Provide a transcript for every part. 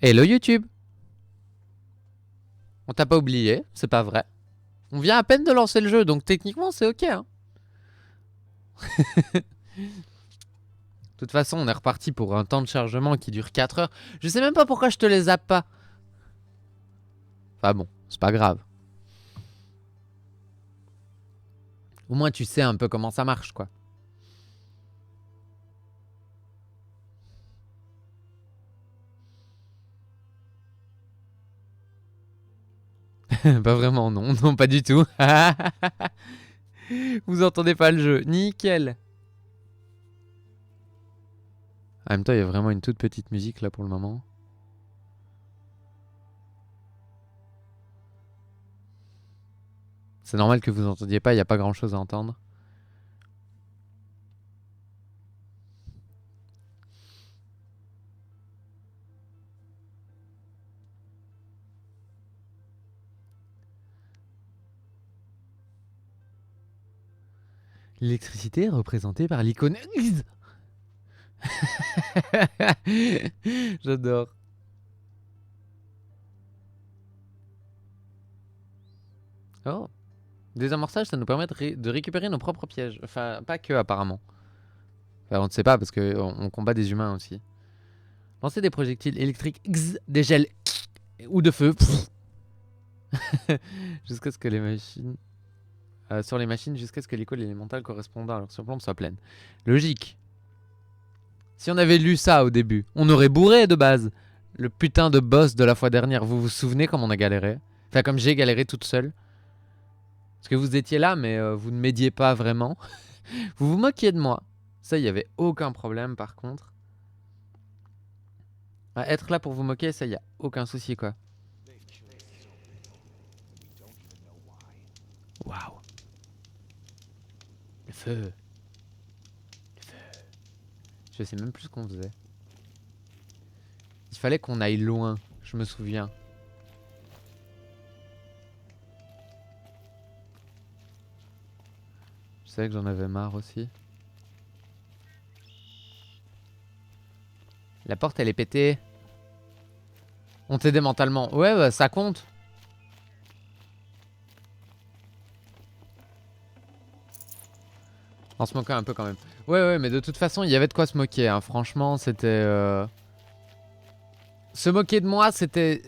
Hello YouTube. On t'a pas oublié, c'est pas vrai. On vient à peine de lancer le jeu, donc techniquement c'est ok. Hein. De toute façon, on est reparti pour un temps de chargement qui dure 4 heures. Je sais même pas pourquoi je te les zappe pas. Enfin bon, c'est pas grave. Au moins tu sais un peu comment ça marche, quoi. Pas vraiment, non. Non, pas du tout. Vous entendez pas le jeu. Nickel. En même temps, il y a vraiment une toute petite musique là pour le moment. C'est normal que vous entendiez pas, il n'y a pas grand chose à entendre. L'électricité est représentée par l'icône. J'adore. Oh. Désamorçage, ça nous permet de récupérer nos propres pièges. Enfin, pas que apparemment. Enfin, on ne sait pas parce qu'on combat des humains aussi. Lancer des projectiles électriques, des gels ou de feu. Jusqu'à ce que les machines... sur les machines, jusqu'à ce que l'école élémentale correspondant à leur surplomb soit pleine. Logique. Si on avait lu ça au début, on aurait bourré de base. Le putain de boss de la fois dernière. Vous vous souvenez comme on a galéré? Enfin, comme j'ai galéré toute seule. Parce que vous étiez là, mais vous ne m'aidiez pas vraiment. Vous vous moquiez de moi. Ça, il n'y avait aucun problème par contre. Être là pour vous moquer, ça, il n'y a aucun souci, quoi. Waouh. Le feu. Le feu. Je sais même plus ce qu'on faisait. Il fallait qu'on aille loin, je me souviens. Je savais que j'en avais marre aussi. La porte, elle est pétée. On t'aidait mentalement. Ouais, bah, ça compte. En se moquant un peu quand même. Ouais, mais de toute façon, il y avait de quoi se moquer. Hein. Franchement, c'était... Se moquer de moi, c'était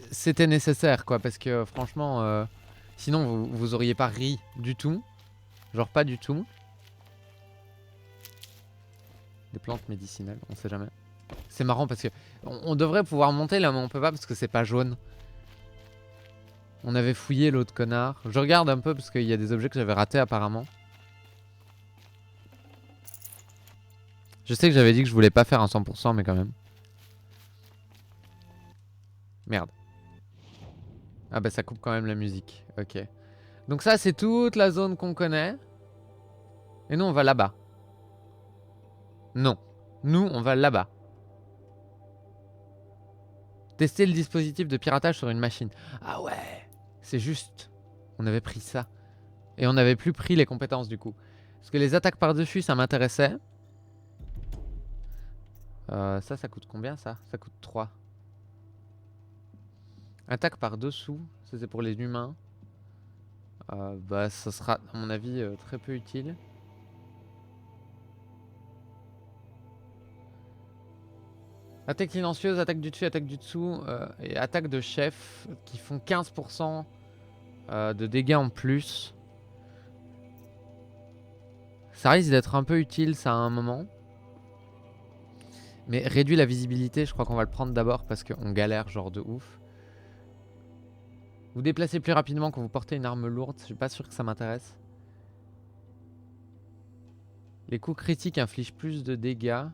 nécessaire, quoi. Parce que franchement, sinon, vous auriez pas ri du tout. Genre pas du tout. Des plantes médicinales, on sait jamais. C'est marrant parce que on devrait pouvoir monter là, mais on peut pas parce que c'est pas jaune. On avait fouillé l'autre connard. Je regarde un peu parce qu'il y a des objets que j'avais ratés apparemment. Je sais que j'avais dit que je voulais pas faire un 100%, mais quand même. Merde. Ah bah ça coupe quand même la musique. Ok. Donc ça c'est toute la zone qu'on connaît. Et nous on va là-bas. Non. Nous on va là-bas. Tester le dispositif de piratage sur une machine. Ah ouais. C'est juste. On avait pris ça. Et on n'avait plus pris les compétences du coup. Parce que les attaques par-dessus ça m'intéressait. Ça coûte combien ça? Ça coûte 3. Attaque par-dessous. Ça c'est pour les humains. Bah ça sera à mon avis très peu utile. Attaque silencieuse, attaque du dessus, attaque du dessous et attaque de chef qui font 15% de dégâts en plus. Ça risque d'être un peu utile ça à un moment. Mais réduit la visibilité, je crois qu'on va le prendre d'abord parce qu'on galère genre de ouf. Vous déplacez plus rapidement quand vous portez une arme lourde, je suis pas sûr que ça m'intéresse. Les coups critiques infligent plus de dégâts.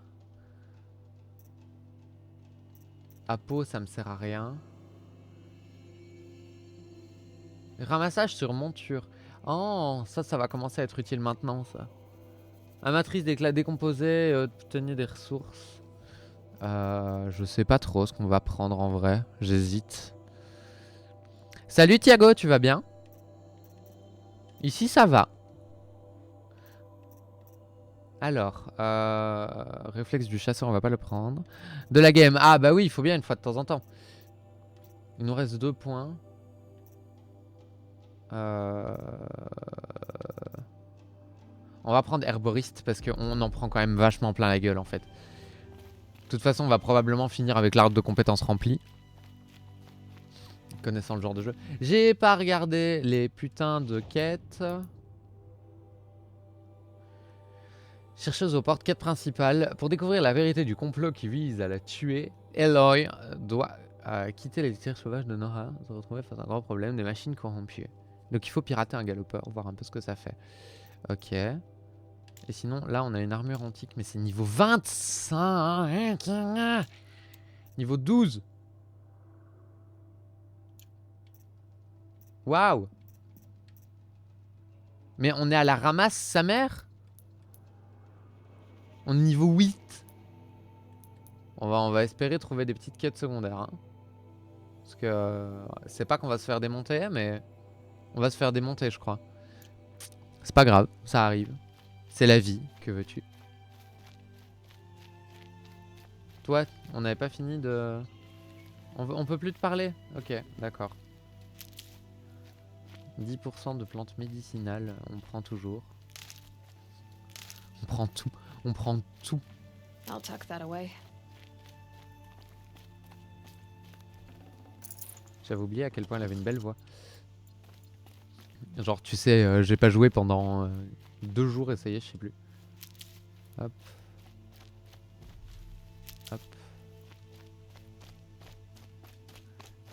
À peau, ça me sert à rien. Ramassage sur monture. Oh, ça va commencer à être utile maintenant, ça. Amatrice d'éclats décomposés, obtenir des ressources. Je sais pas trop ce qu'on va prendre en vrai. J'hésite. Salut Thiago, tu vas bien? Ici, ça va. Alors, réflexe du chasseur, on va pas le prendre. De la game. Ah bah oui, il faut bien une fois de temps en temps. Il nous reste 2 points. On va prendre herboriste parce qu'on en prend quand même vachement plein la gueule en fait. De toute façon, on va probablement finir avec l'arbre de compétences rempli. Connaissant le genre de jeu. J'ai pas regardé les putains de quêtes. Chercheuse aux portes, quête principale. Pour découvrir la vérité du complot qui vise à la tuer, Eloy doit quitter les terres sauvages de Nora, se retrouver face à un gros problème des machines corrompues. Donc il faut pirater un galopeur, voir un peu ce que ça fait. Ok. Et sinon, là, on a une armure antique, mais c'est niveau 25. Niveau 12. Waouh. Mais on est à la ramasse, sa mère. On est niveau 8. On va espérer trouver des petites quêtes secondaires. Hein. Parce que c'est pas qu'on va se faire démonter, mais on va se faire démonter, je crois. C'est pas grave, ça arrive. C'est la vie, que veux-tu? Toi, on n'avait pas fini de... On peut plus te parler? Ok, d'accord. 10% de plantes médicinales, on prend toujours. On prend tout. On prend tout. I'll tuck that away. J'avais oublié à quel point elle avait une belle voix. Genre, tu sais, j'ai pas joué pendant 2 jours et ça y est, je sais plus. Hop. Hop.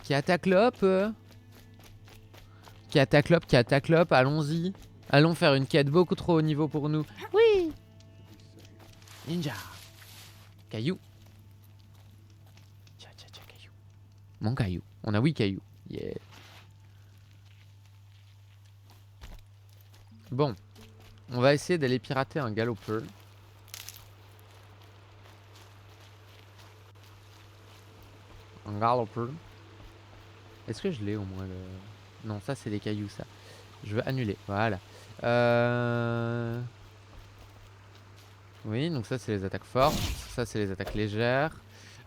Qui attaque l'op Qui attaque l'op, qui attaque l'op, allons-y. Allons faire une quête beaucoup trop haut niveau pour nous. Oui. Ninja. Caillou. Tiens, tiens, tiens, caillou. Mon caillou. On a 8 cailloux. Yeah. Bon. On va essayer d'aller pirater un galopeur. Un galopeur. Est-ce que je l'ai au moins le... Non, ça c'est les cailloux, ça. Je veux annuler. Voilà. Oui, donc ça c'est les attaques fortes. Ça c'est les attaques légères.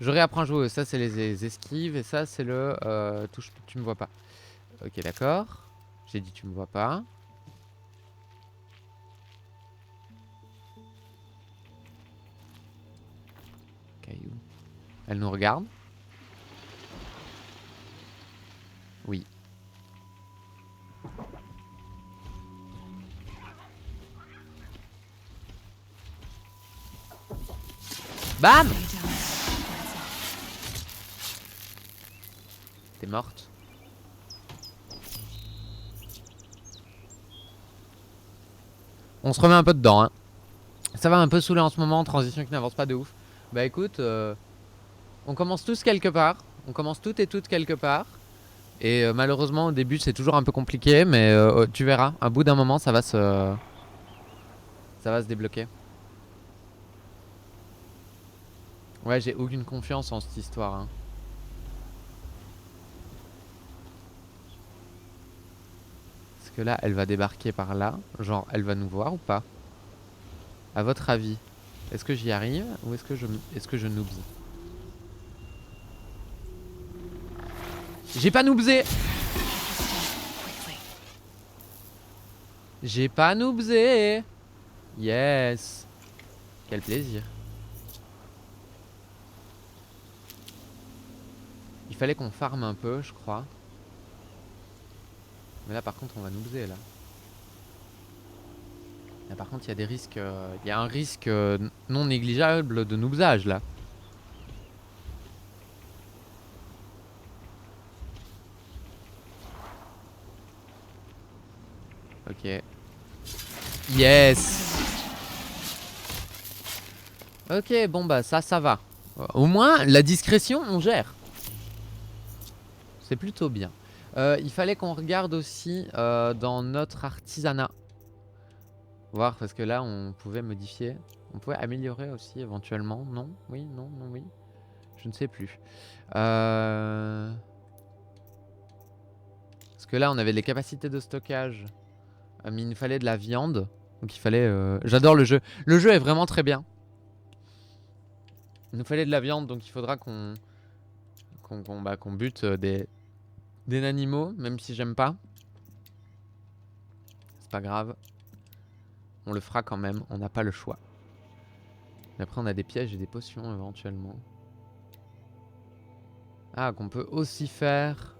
Je réapprends à jouer. Ça c'est les esquives. Et ça c'est le... touche, tu me vois pas. Ok, d'accord. J'ai dit tu me vois pas. Caillou. Elle nous regarde. Oui. Bam! T'es morte. On se remet un peu dedans, hein. Ça va un peu saouler en ce moment, transition qui n'avance pas de ouf. Bah écoute, on commence tous quelque part. On commence toutes et toutes quelque part. Et malheureusement au début c'est toujours un peu compliqué, mais tu verras, à bout d'un moment ça va se débloquer. Ouais, j'ai aucune confiance en cette histoire. Hein. Parce que là, elle va débarquer par là. Genre, elle va nous voir ou pas? À votre avis, est-ce que j'y arrive ou est-ce que je noobs? J'ai pas noobsé. J'ai pas noobsé. Yes. Quel plaisir. Il fallait qu'on farme un peu, je crois. Mais là, par contre, on va noobser, là. Là, par contre, il y a des risques... Il y a un risque non négligeable de noobsage, là. Ok. Yes. Ok, bon bah ça va. Au moins, la discrétion, on gère. C'est plutôt bien. Il fallait qu'on regarde aussi dans notre artisanat. Voir, parce que là, on pouvait modifier. On pouvait améliorer aussi éventuellement. Non? Oui? Non? Non? Oui? Je ne sais plus. Parce que là, on avait les capacités de stockage. Mais il nous fallait de la viande. Donc il fallait... J'adore le jeu. Le jeu est vraiment très bien. Il nous fallait de la viande, donc il faudra qu'on bute des des nanimaux, même si j'aime pas. C'est pas grave. On le fera quand même, on n'a pas le choix. Et après on a des pièges et des potions éventuellement. Ah, qu'on peut aussi faire...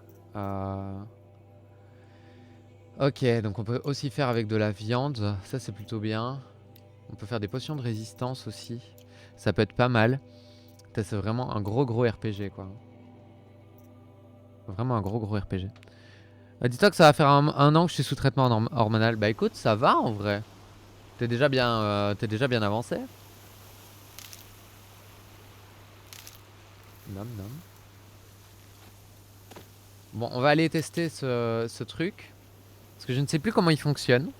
Ok, donc on peut aussi faire avec de la viande, ça c'est plutôt bien. On peut faire des potions de résistance aussi, ça peut être pas mal. C'est vraiment un gros RPG quoi. Vraiment un gros RPG. Dis-toi que ça va faire un an que je suis sous traitement hormonal. Bah écoute, ça va en vrai. T'es déjà bien avancé. Nom nom. Bon, on va aller tester ce truc. Parce que je ne sais plus comment il fonctionne.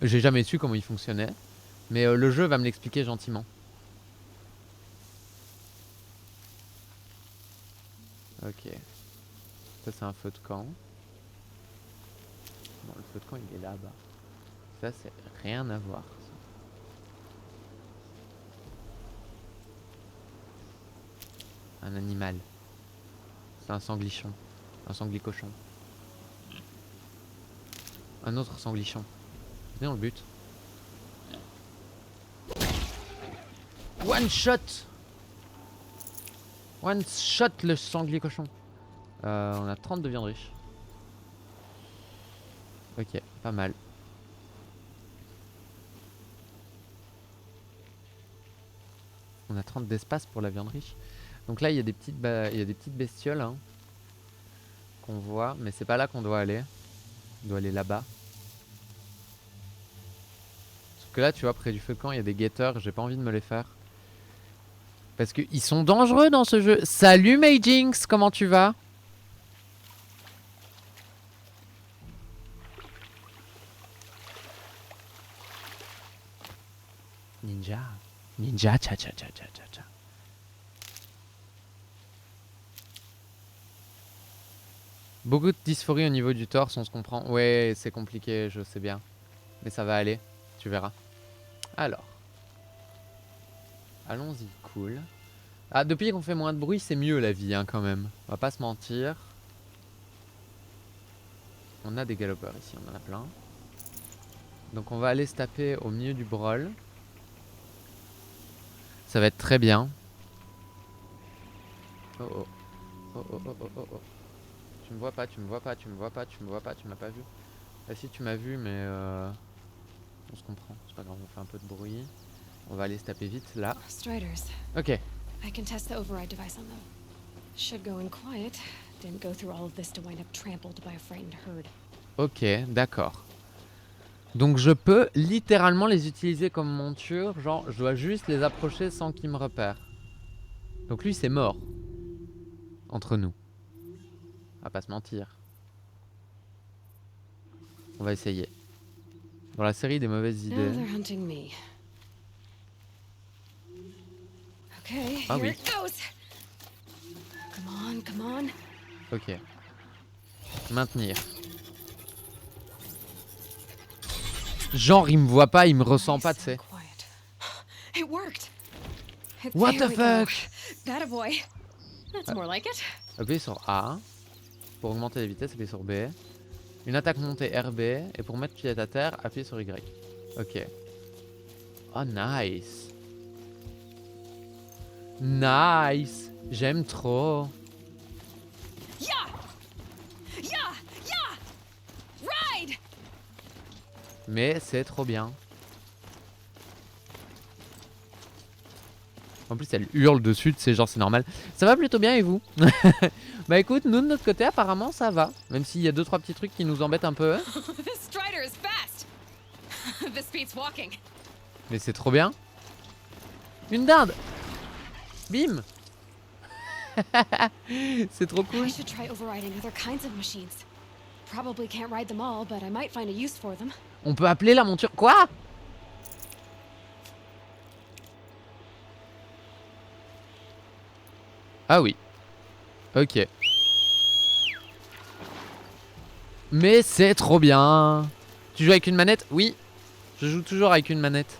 J'ai jamais su comment il fonctionnait. Mais le jeu va me l'expliquer gentiment. Ok. Ça c'est un feu de camp. Non, le feu de camp il est là-bas. Ça c'est rien à voir. Ça. Un animal. C'est un sanglichon. Un sanglicochon. Un autre sanglichon. Venez on le bute. One shot. One shot le sanglicochon. On a 30 de viande riche. Ok, pas mal. On a 30 d'espace pour la viande riche. Donc là, il y a des petites bestioles hein, qu'on voit. Mais c'est pas là qu'on doit aller. On doit aller là-bas. Sauf que là, tu vois, près du feu de camp, il y a des guetteurs. J'ai pas envie de me les faire. Parce qu'ils sont dangereux dans ce jeu. Salut Majinx, comment tu vas? Ninja. Ninja, tcha tcha tcha tcha tcha tcha. Beaucoup de dysphorie au niveau du torse, on se comprend. Ouais, c'est compliqué, je sais bien. Mais ça va aller, tu verras. Alors. Allons-y, cool. Ah, depuis qu'on fait moins de bruit, c'est mieux la vie, hein, quand même. On va pas se mentir. On a des galopeurs ici, on en a plein. Donc on va aller se taper au milieu du brawl. Ça va être très bien. Oh oh. Oh oh oh oh oh oh. Tu me vois pas, tu me vois pas, tu me vois pas, tu me vois pas, tu m'as pas vu. Ah si, tu m'as vu, mais on se comprend. C'est pas grave, on fait un peu de bruit. On va aller se taper vite là. Striders. Ok. I can test the override device on them. Should go in quiet. Didn't go through all of this to wind up trampled by a frightened herd. Ok, d'accord. Donc je peux littéralement les utiliser comme monture. Genre, je dois juste les approcher sans qu'ils me repèrent. Donc lui, c'est mort. Entre nous. On va pas se mentir. On va essayer. Dans la série des mauvaises Now idées. they're hunting me. Okay, Ah here oui. it goes. Come on, come on. Ok. Maintenir. Genre, il me voit pas, il me ressent pas, tu sais. It worked. What There the we go. fuck? That a boy. That's more like it. Appuyez sur A. Pour augmenter la vitesse, appuyez sur B. Une attaque montée RB. Et pour mettre pied à terre, appuyez sur Y. Ok. Oh, nice. Nice. J'aime trop. Yeah! Yeah! Yeah! Ride! Mais c'est trop bien. En plus, elle hurle dessus, c'est genre, c'est normal. Ça va plutôt bien et vous? Bah écoute, nous de notre côté, apparemment, ça va. Même s'il y a 2-3 petits trucs qui nous embêtent un peu. This strider is fast. This beats walking. Mais c'est trop bien. Une dinde. Bim. C'est trop cool. I should try overriding other kinds of machines. Probably can't ride them all, but I might find a use for them. On peut appeler la monture... Quoi? Ah oui. Ok. Mais c'est trop bien. Tu joues avec une manette? Oui. Je joue toujours avec une manette.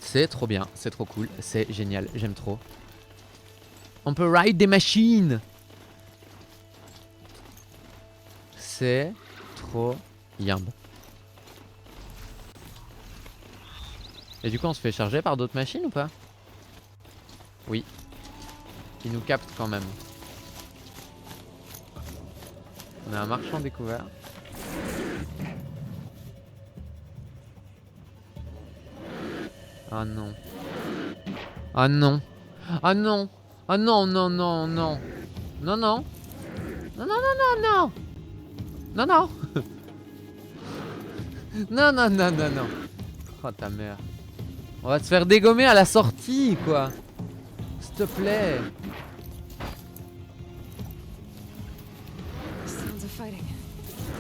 C'est trop bien. C'est trop cool. C'est génial. J'aime trop. On peut ride des machines. C'est trop yimbe. Et du coup on se fait charger par d'autres machines ou pas? Oui. Ils nous captent quand même. On a un marchand découvert. Ah non. Ah non. Ah non. Ah non, non, non, non. Non, non. Non, non, non, non, non. Non, non. Non, non, non, non, non. Oh ta mère. On va se faire dégommer à la sortie, quoi. S'il te plaît. Sounds of fighting.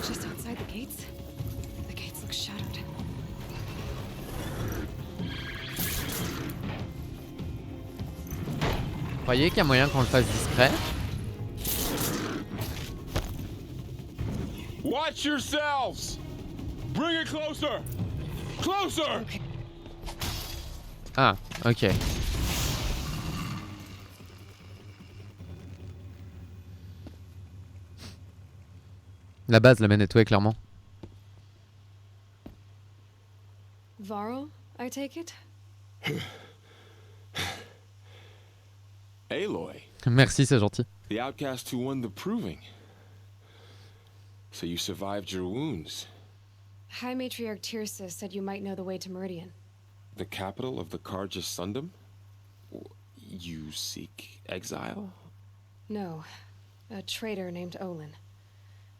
Just outside the gates? The gates look shattered. Croyez qu'il y a moyen qu'on le fasse discret? Watch yourselves! Bring it closer! Closer! Ah, ok. La base la mène nettoyée, clairement. Varl, I take it? Aloy, Merci, c'est gentil. the outcast who won the proving. So you survived your wounds. High Matriarch Tirsa said you might know the way to Meridian. The capital of the Carja Sundom? You seek exile? No, a traitor named Olin.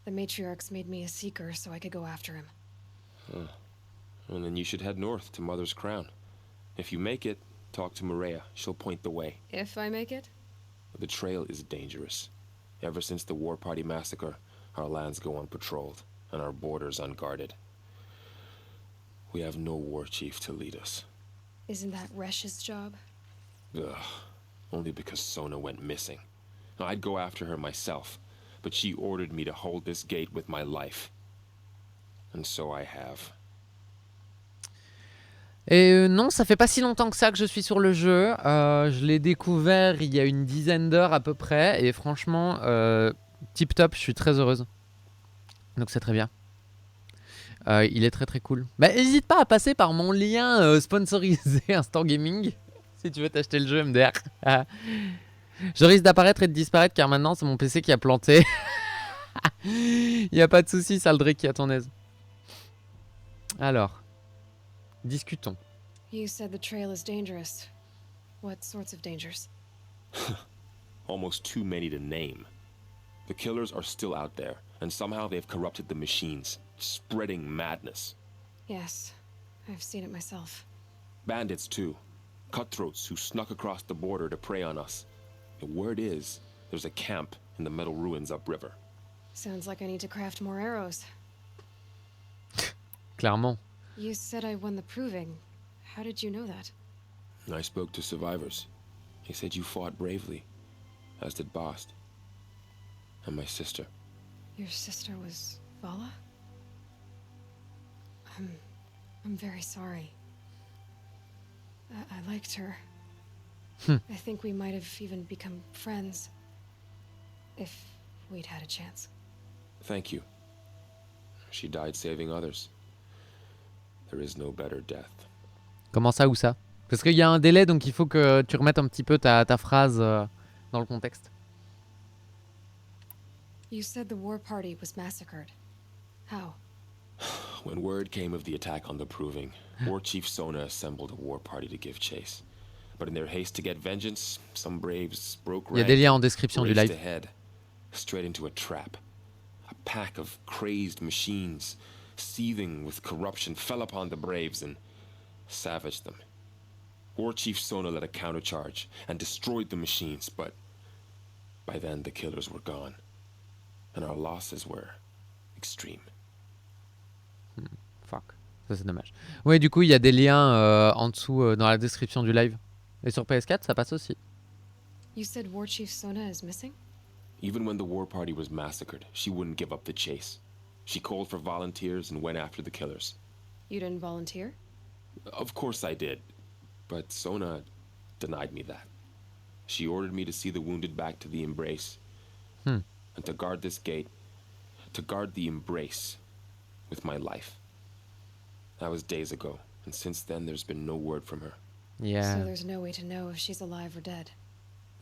The Matriarchs made me a seeker so I could go after him. And then you should head north to Mother's Crown. If you make it, talk to Maria. She'll point the way. If I make it? The trail is dangerous. Ever since the War Party massacre, our lands go unpatrolled, and our borders unguarded. We have no war chief to lead us. Isn't that Resh's job? Ugh. Only because Sona went missing. I'd go after her myself, but she ordered me to hold this gate with my life. And so I have. Et non, ça fait pas si longtemps que ça que je suis sur le jeu. Je l'ai découvert il y a une dizaine d'heures à peu près. Et franchement, tip top, je suis très heureuse. Donc c'est très bien. Il est très très cool. Bah n'hésite pas à passer par mon lien sponsorisé Instant Gaming. Si tu veux t'acheter le jeu MDR. Je risque d'apparaître et de disparaître car maintenant c'est mon PC qui a planté. Y a pas de souci, Saldric qui a ton aise. Alors, discutons. You said the trail is dangerous. What sorts of dangers? Almost too many to name. The killers are still out there, and somehow they've corrupted the machines, spreading madness. Yes, I've seen it myself. Bandits, too. Cutthroats who snuck across the border to prey on us. The word is, there's a camp in the metal ruins upriver. Sounds like I need to craft more arrows. Clairement. You said I won the proving. How did you know that? I spoke to survivors. They said you fought bravely, as did Bast. And my sister. Your sister was Vala? I'm very sorry. I liked her. I think we might have even become friends. If we'd had a chance. Thank you. She died saving others. There is no better death. Comment ça ou ça? Parce qu'il y a un délai donc il faut que tu remettes un petit peu ta phrase dans le contexte. You said the war party was massacred. How? When word came of the attack on the Proving, War Chief Sona assembled a war party to give chase. But in their haste to get vengeance, some braves broke Il y a rank des liens en and description du raced live. ahead, straight into a trap. A pack of crazed machines, seething with corruption, fell upon the braves and savaged them. War Chief Sona led a countercharge and destroyed the machines, but by then the killers were gone, and our losses were extreme. Fuck. Ça c'est dommage. Ouais, du coup, il y a des liens en dessous dans la description du live. Et sur PS4, ça passe aussi. You said War Chief Sona is missing? Even when the war party was massacred, she wouldn't give up the chase. She called for volunteers and went after the killers. You didn't volunteer? Of course I did, but Sona denied me that. She ordered me to see the wounded back to the Embrace. Hmm. And to guard this gate, to guard the Embrace with my life. That was days ago, and since then there's been no word from her. Yeah. So there's no way to know if she's alive or dead.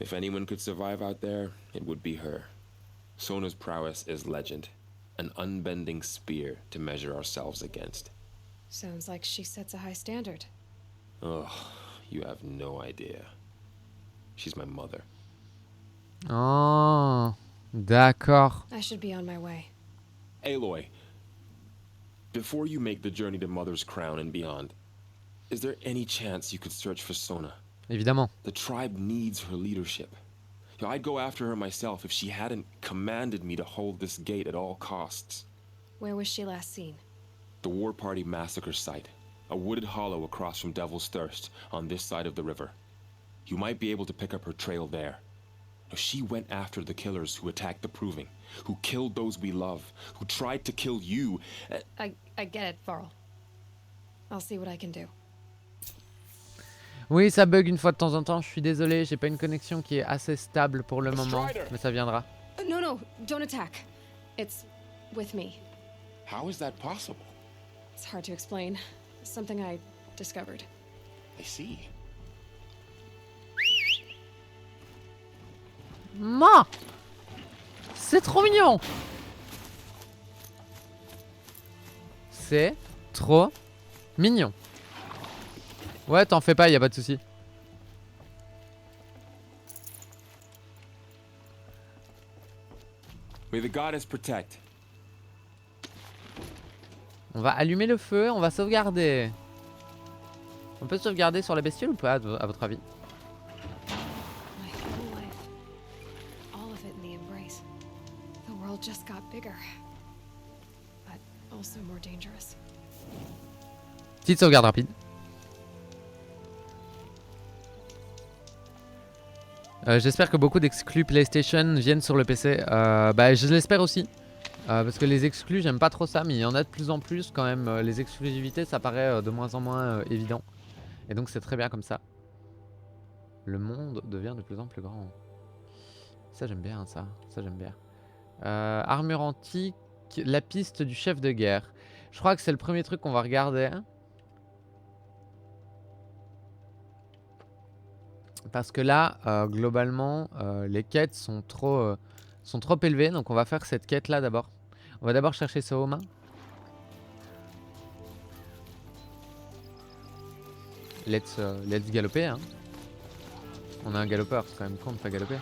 If anyone could survive out there, it would be her. Sona's prowess is legend, an unbending spear to measure ourselves against. Sounds like she sets a high standard. Ugh, you have no idea. She's my mother. Oh, d'accord. I should be on my way. Aloy, before you make the journey to Mother's Crown and beyond, is there any chance you could search for Sona? Évidemment. The tribe needs her leadership. I'd go after her myself if she hadn't commanded me to hold this gate at all costs. Where was she last seen? The War Party massacre site, a wooded hollow across from Devil's Thirst on this side of the river. You might be able to pick up her trail there. She went after the killers who attacked the Proving, who killed those we love, who tried to kill you. I get it, Varl. I'll see what I can do. Oui, ça bug une fois de temps en temps. Je suis désolé, j'ai pas une connexion qui est assez stable pour le moment, mais ça viendra. No, don't attack. It's with me. How is that possible? It's hard to explain. Something I discovered. I see. Ma! C'est trop mignon! C'est trop mignon. Ouais, t'en fais pas, y a pas de souci. May the goddess protect. On va allumer le feu, on va sauvegarder. On peut sauvegarder sur la bestiole ou pas, à votre avis? My whole life. All of it in the Embrace. The world just got bigger. But also more dangerous. Petite sauvegarde rapide. J'espère que beaucoup d'exclus PlayStation viennent sur le PC. Bah, je l'espère aussi. Parce que les exclus, j'aime pas trop ça, mais il y en a de plus en plus quand même. Les exclusivités, ça paraît de moins en moins évident. Et donc c'est très bien comme ça. Le monde devient de plus en plus grand. Ça j'aime bien, ça j'aime bien. Armure antique, la piste du chef de guerre. Je crois que c'est le premier truc qu'on va regarder. Parce que là, globalement, les quêtes sont trop élevées. Donc on va faire cette quête là d'abord. On va d'abord chercher Soma. Let's galoper. Hein. On a un galopeur, c'est quand même con de pas galoper.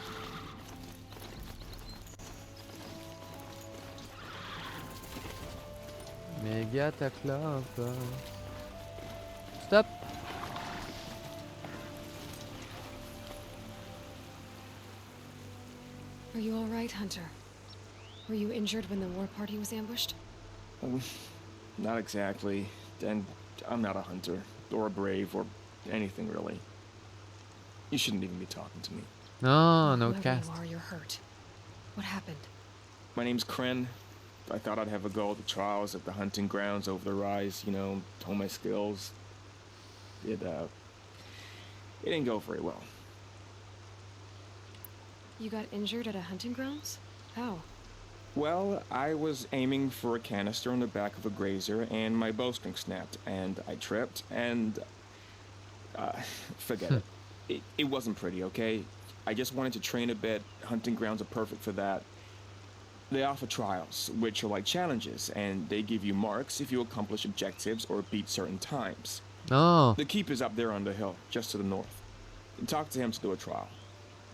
Méga ta clope. Stop. Are you all right, Hunter? Were you injured when the war party was ambushed? Not exactly. And I'm not a hunter, or a brave, or anything really. You shouldn't even be talking to me. No, no Whoever cast. you are, you're hurt. What happened? My name's Kren. I thought I'd have a go at the trials at the hunting grounds over the rise, you know, hone my skills. It didn't go very well. You got injured at a hunting grounds? How? Well, I was aiming for a canister on the back of a grazer, and my bowstring snapped, and I tripped, and... forget it. It wasn't pretty, okay? I just wanted to train a bit. Hunting grounds are perfect for that. They offer trials, which are like challenges, and they give you marks if you accomplish objectives or beat certain times. Oh. The keep is up there on the hill, just to the north. Talk to him to do a trial.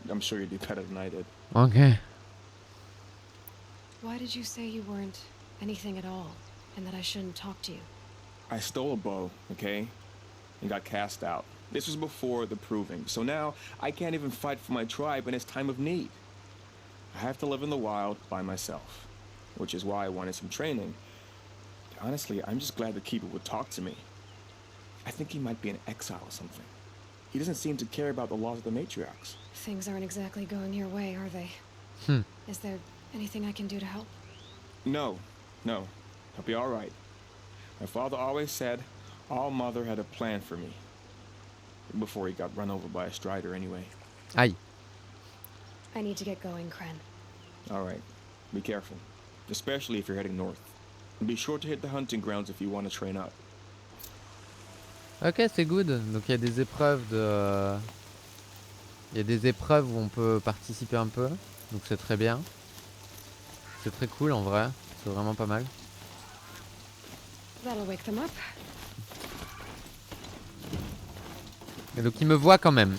I'm sure you do better than I did. Okay. Why did you say you weren't anything at all, and that I shouldn't talk to you? I stole a bow, okay? And got cast out. This was before the Proving, so now I can't even fight for my tribe in its time of need. I have to live in the wild by myself, which is why I wanted some training. Honestly, I'm just glad the Keeper would talk to me. I think he might be in exile or something. He doesn't seem to care about the laws of the matriarchs. Things aren't exactly going your way, are they? Is there anything I can do to help? No. I'll be all right. My father always said All Mother had a plan for me. Before he got run over by a strider anyway. Aïe. I need to get going, Kren. All right. Be careful, especially if you're heading north. And be sure to hit the hunting grounds if you want to train up. Ok, c'est good. Donc il y a des épreuves de... Il y a des épreuves où on peut participer un peu. Donc c'est très bien. C'est très cool en vrai. C'est vraiment pas mal. That'll wake them up. Et donc il me voit quand même.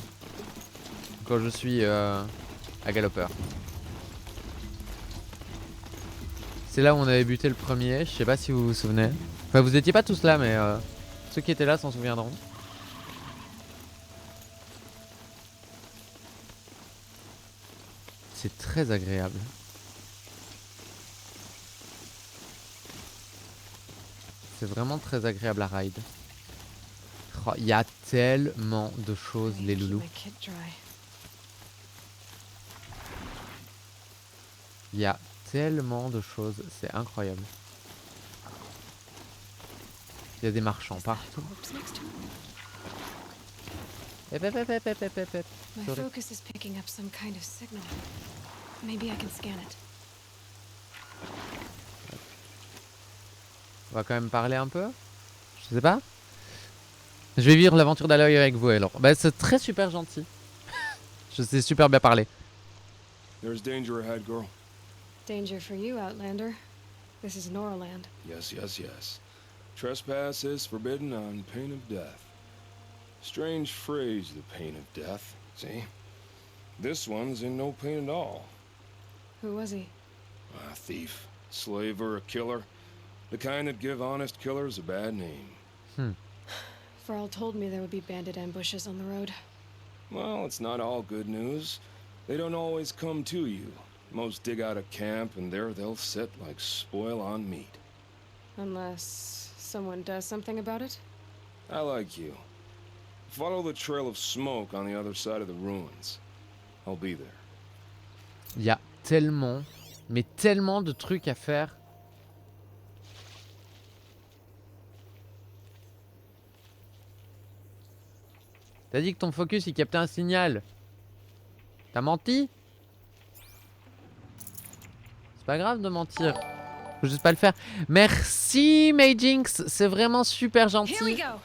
Quand je suis à galopeur. C'est là où on avait buté le premier. Je sais pas si vous vous souvenez. Enfin vous étiez pas tous là mais ceux qui étaient là s'en souviendront. C'est très agréable. C'est vraiment très agréable à ride. Oh, il y a tellement de choses les Keep loulous. my kit dry. Il y a tellement de choses, c'est incroyable. Il y a des marchands partout. Corpse next to him. Hep, hep, hep, hep, hep, hep, hep. My Sorry. focus is picking up some kind of signal. Maybe I can scan it. On va quand même parler un peu. Je sais pas. Je vais vivre l'aventure d'Aloy avec vous alors. Bah c'est très super gentil. Je sais super bien parler. There's danger ahead, girl. Danger for you, Outlander. This is Noraland. Yes, yes, yes. Trespass is forbidden on pain of death. Strange phrase, the pain of death. See? This one's in no pain at all. Who was he? A thief, slaver, a killer. The kind that give honest killers a bad name. Farrell told me there would be bandit ambushes on the road. Well, it's not all good news. They don't always come to you. Most dig out a camp and there they'll sit like spoil on meat. Unless someone does something about it? I like you. Follow the trail of smoke on the other side of the ruins. I'll be there. Il y a tellement, mais tellement de trucs à faire. T'as dit que ton focus il captait un signal. T'as menti? C'est pas grave de mentir. Faut juste pas le faire. Merci Majinx, c'est vraiment super Here we gentil. go!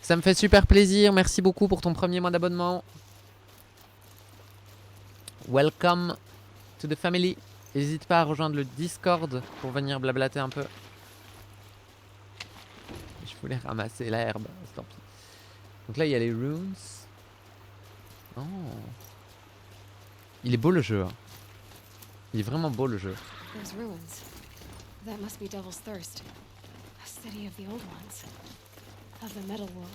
Ça me fait super plaisir. Merci beaucoup pour ton premier mois d'abonnement. Welcome to the family. N'hésite pas à rejoindre le Discord pour venir blablater un peu. Je voulais ramasser l'herbe, tant pis. Donc là il y a les runes. Oh. Il est beau le jeu. Hein. Il est vraiment beau le jeu. Those ruins. That must be Devil's Thirst. A city of the old ones. Of the metal world.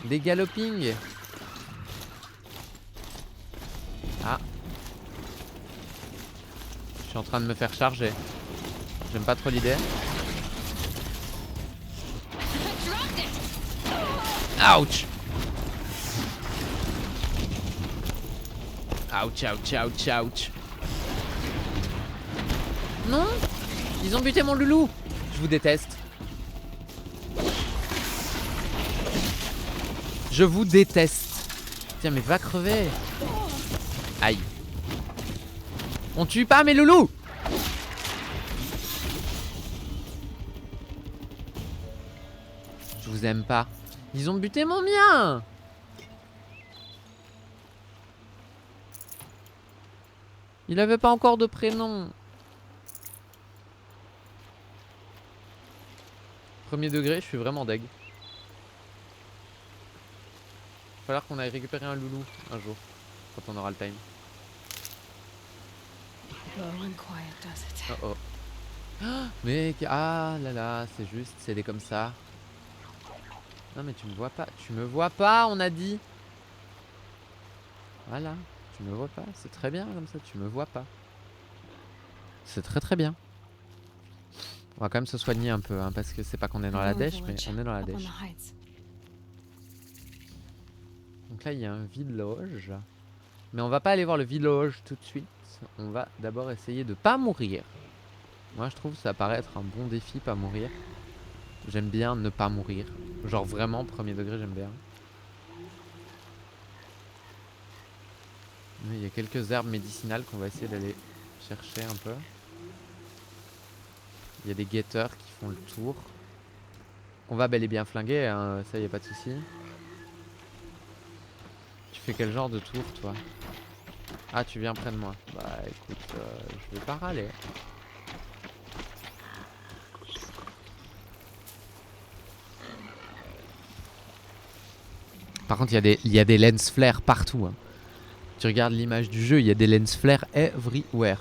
Des gallopings. Ah. Je suis en train de me faire charger. J'aime pas trop l'idée. Ouch. Ouch, ouch, ouch, ouch. Non. Ils ont buté mon loulou. Je vous déteste. Je vous déteste. Tiens, mais va crever. Aïe. On tue pas mes loulous. Je vous aime pas. Ils ont buté mon mien. Il avait pas encore de prénom. Premier degré, je suis vraiment deg. Va falloir qu'on aille récupérer un loulou un jour, quand on aura le time. Low and quiet does it. Oh oh. Ah, mais ah là là, c'est juste, c'est des comme ça. Non mais tu me vois pas, tu me vois pas, on a dit. Voilà, tu me vois pas, c'est très bien comme ça, tu me vois pas. C'est très très bien. On va quand même se soigner un peu, hein, parce que c'est pas qu'on est dans la dèche, mais on est dans la Up on dèche. the heights. Donc là il y a un village. Mais on va pas aller voir le village tout de suite. On va d'abord essayer de pas mourir. Moi je trouve que ça paraît être un bon défi, pas mourir. J'aime bien ne pas mourir. Genre vraiment, premier degré, j'aime bien. Mais il y a quelques herbes médicinales qu'on va essayer d'aller chercher un peu. Il y a des guetteurs qui font le tour. On va bel et bien flinguer, hein, ça y a pas de souci. Tu fais quel genre de tour toi? Ah, tu viens près de moi. Bah écoute, je vais pas râler. Par contre, il y a des lens flares partout. Hein. Tu regardes l'image du jeu, il y a des lens flares everywhere.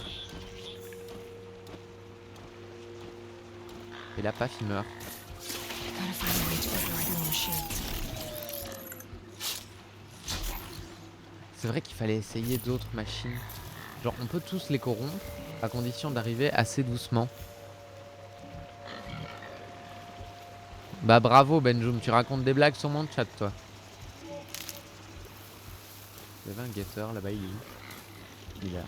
Et là, paf, il meurt. Gotta find a way to override more machines. C'est vrai qu'il fallait essayer d'autres machines. Genre, on peut tous les corrompre à condition d'arriver assez doucement. Bah bravo Benjoum, tu racontes des blagues sur mon chat toi. Il y avait un guetteur là-bas, il est où? Il est là.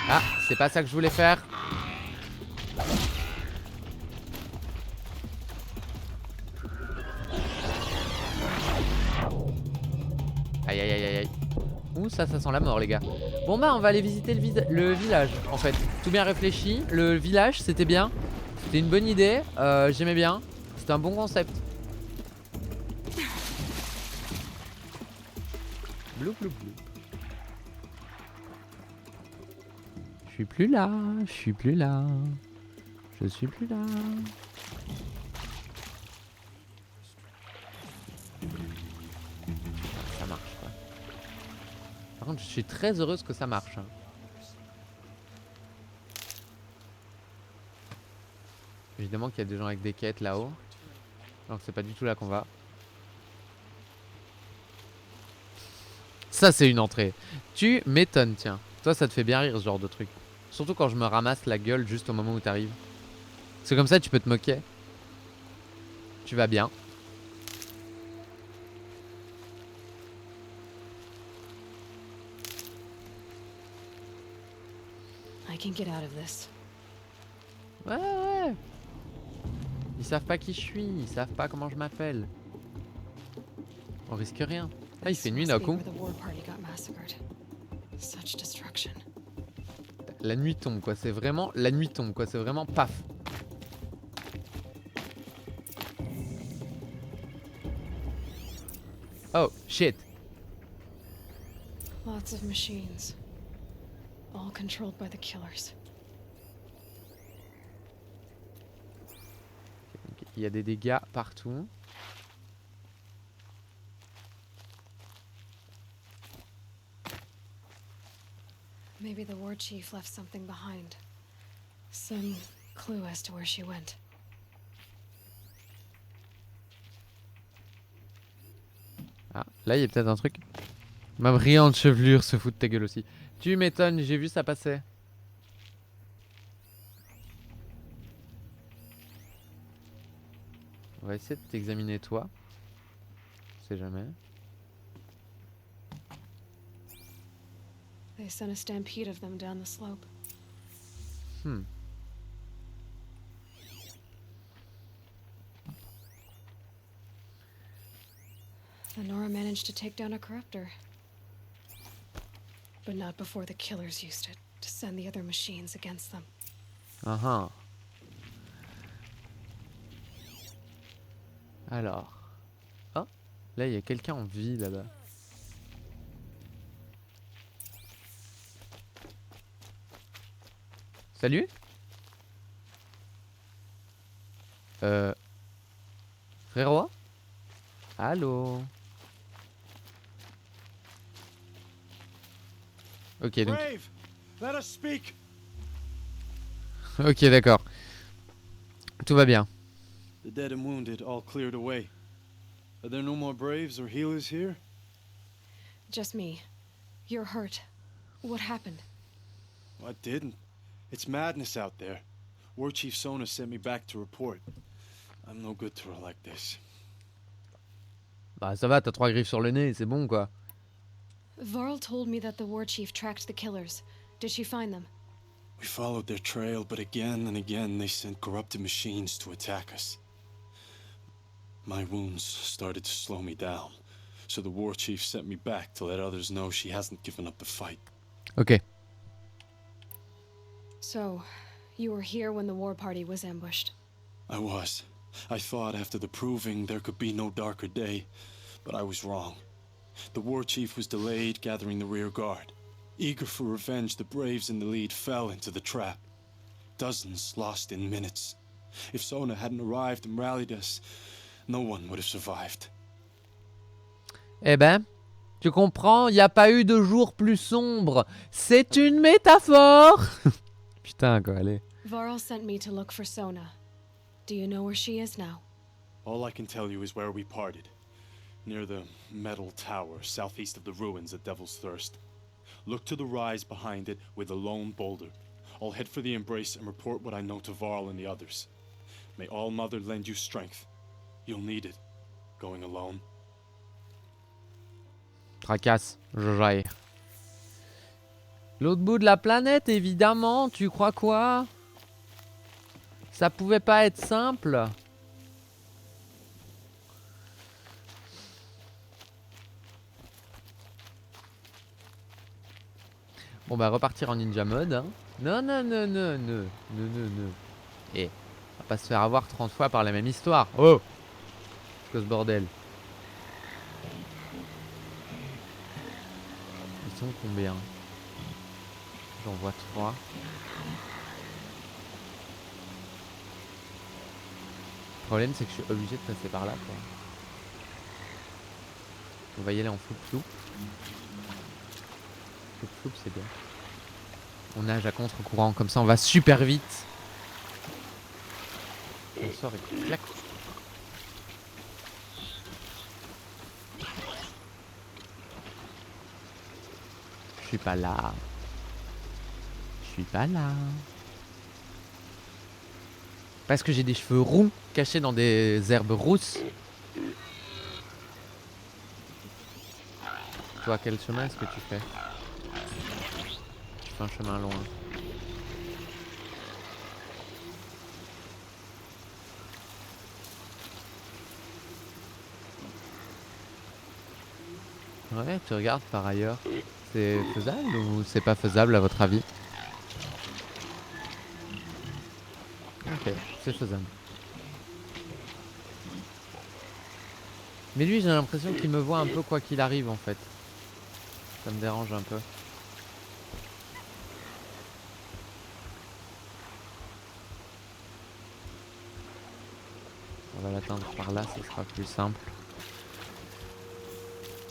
Ah, c'est pas ça que je voulais faire. Aïe aïe aïe aïe aïe. Ouh, ça sent la mort les gars. Bon bah on va aller visiter le village en fait. Tout bien réfléchi. Le village c'était bien. C'était une bonne idée. J'aimais bien. C'était un bon concept. Blou blou blou. Je suis plus là. Je suis plus là. Je suis plus là. Ça marche quoi. Par contre je suis très heureuse que ça marche. Hein. Évidemment qu'il y a des gens avec des quêtes là-haut. Donc c'est pas du tout là qu'on va. Ça c'est une entrée. Tu m'étonnes tiens. Toi ça te fait bien rire ce genre de truc. Surtout quand je me ramasse la gueule juste au moment où t'arrives. C'est comme ça tu peux te moquer. Tu vas bien. I can get out of this. Ouais ouais. Ils savent pas qui je suis. Ils savent pas comment je m'appelle. On risque rien. Ah il fait nuit d'un coup. Such destruction. La nuit tombe quoi. C'est vraiment la nuit tombe quoi. C'est vraiment paf. Oh shit. Lots of machines. All controlled by the killers. Il y a des dégâts partout. Maybe the war chief left something behind. Some clue as to where she went. Ah, là il y a peut-être un truc. Ma brillante chevelure se fout de ta gueule aussi. Tu m'étonnes, j'ai vu ça passer. On va essayer de t'examiner toi. On sait jamais. They sent a stampede of them down the slope. Hmm. The Nora managed to take down a corruptor. But not before the killers used it to send the other machines against them. Ah. Alors. Oh, là il y a quelqu'un en vie là-bas. Salut. Frérot. Allô. Ok donc. Brave, let us speak. Ok d'accord. Tout va bien. The dead and wounded all cleared away. Are there no more braves or healers here? Just me. You're hurt. What happened? I didn't. It's madness out there. War Chief Sona sent me back to report. I'm no good to her like this. Bah ça va, t'as 3 griffes sur le nez, c'est bon quoi. Varl told me that the war chief tracked the killers. Did she find them? We followed their trail, but again and again they sent corrupted machines to attack us. My wounds started to slow me down, so the war chief sent me back to let others know she hasn't given up the fight. Ok. So, you were here when the war party was ambushed. I was. I thought after the proving there could be no darker day, but I was wrong. The war chief was delayed gathering the rear guard. Eager for revenge, the braves in the lead fell into the trap. Dozens lost in minutes. If Sona hadn't arrived and rallied us, no one would have survived. Eh ben, tu comprends, il n'y a pas eu de jour plus sombre. C'est une métaphore. Putain, quoi, allez. Varl sent me to look for Sona. Do you know where she is now? All I can tell you is where we parted. Near the metal tower, southeast of the ruins at Devil's Thirst. Look to the rise behind it with a lone boulder. I'll head for the embrace and report what I know to Varl and the others. May All Mother lend you strength. You'll need it, going alone. Tracasse, j'aille. L'autre bout de la planète, évidemment, tu crois quoi? Ça pouvait pas être simple. Bon bah repartir en ninja mode. Hein. Non, non, non, non, non, non, non, non. Et on va pas se faire avoir 30 fois par la même histoire. Oh! C'est quoi ce bordel? Ils sont combien? J'en vois 3. Le problème c'est que je suis obligé de passer par là quoi. On va y aller en flou-flou. Flou-flou c'est bien. On nage à contre-courant comme ça on va super vite. On sort et clac. Je suis pas là. Je suis pas là. Parce que j'ai des cheveux roux cachés dans des herbes rousses. Toi, quel chemin est-ce que tu fais? Tu fais un chemin loin. Ouais, tu regardes par ailleurs. C'est faisable ou c'est pas faisable à votre avis? Ok, c'est faisable. Mais lui, j'ai l'impression qu'il me voit un peu quoi qu'il arrive en fait. Ça me dérange un peu. On va l'atteindre par là, ce sera plus simple.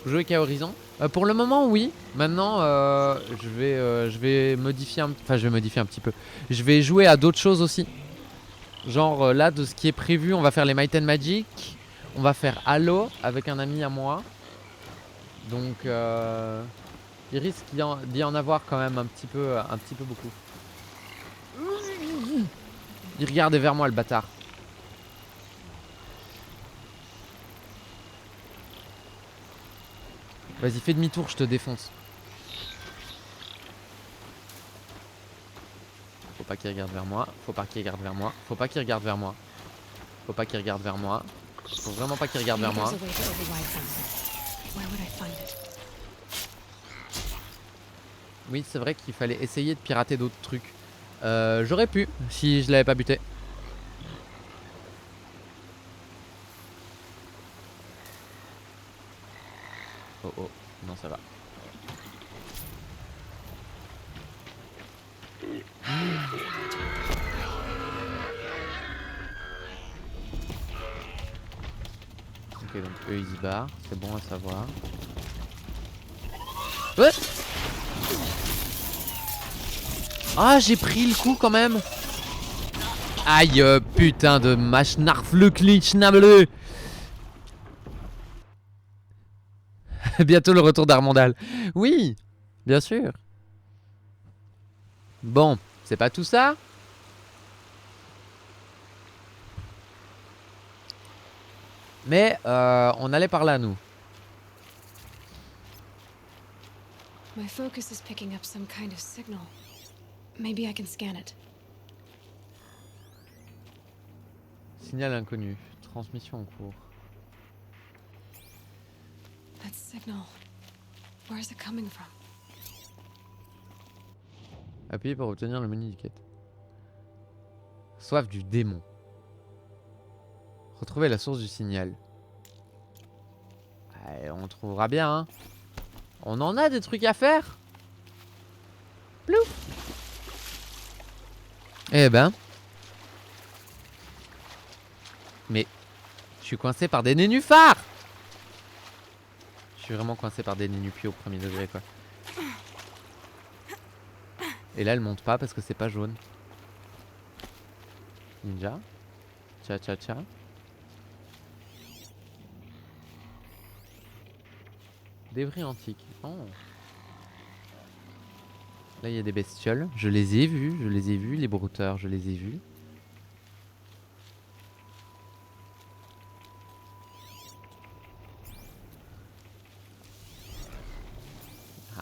Vous jouez qu'à Horizon? Pour le moment, oui. Maintenant, je vais modifier un... Enfin, je vais modifier un petit peu. Je vais jouer à d'autres choses aussi. Genre, là, de ce qui est prévu, on va faire les Might and Magic. On va faire Halo avec un ami à moi. Donc, il risque d'y en avoir quand même un petit peu beaucoup. Il regardait vers moi, le bâtard. Vas-y, fais demi-tour, je te défonce. Faut pas qu'il regarde vers moi. Faut pas qu'il regarde vers moi. Faut pas qu'il regarde vers moi. Faut pas qu'il regarde vers moi. Faut vraiment pas qu'il regarde vers moi. Oui, c'est vrai qu'il fallait essayer de pirater d'autres trucs. J'aurais pu, si je l'avais pas buté. Oh oh, non ça va. Ok, donc eux ils se barrent, c'est bon à savoir. Ouais. Ah, j'ai pris le coup quand même. Aïe, putain de machnarfleuklitschnableu. Bientôt le retour d'Armandal. Oui, bien sûr. Bon, c'est pas tout ça. Mais on allait par là, nous. My focus is picking up some kind of signal. Maybe I can scan it. Signal inconnu. Transmission en cours. That signal. Where's it coming from? Appuyez pour obtenir le menu quête. Soif du démon. Retrouvez la source du signal. Ouais, on trouvera bien, hein. On en a des trucs à faire. Plouf. Eh ben. Mais je suis coincé par des nénuphars. Je suis vraiment coincé par des nénupiers au premier degré, quoi. Et là, elle monte pas parce que c'est pas jaune. Ninja. Tcha tcha tcha. Débris antiques. Oh. Là, il y a des bestioles. Je les ai vus. Les brouteurs, je les ai vus.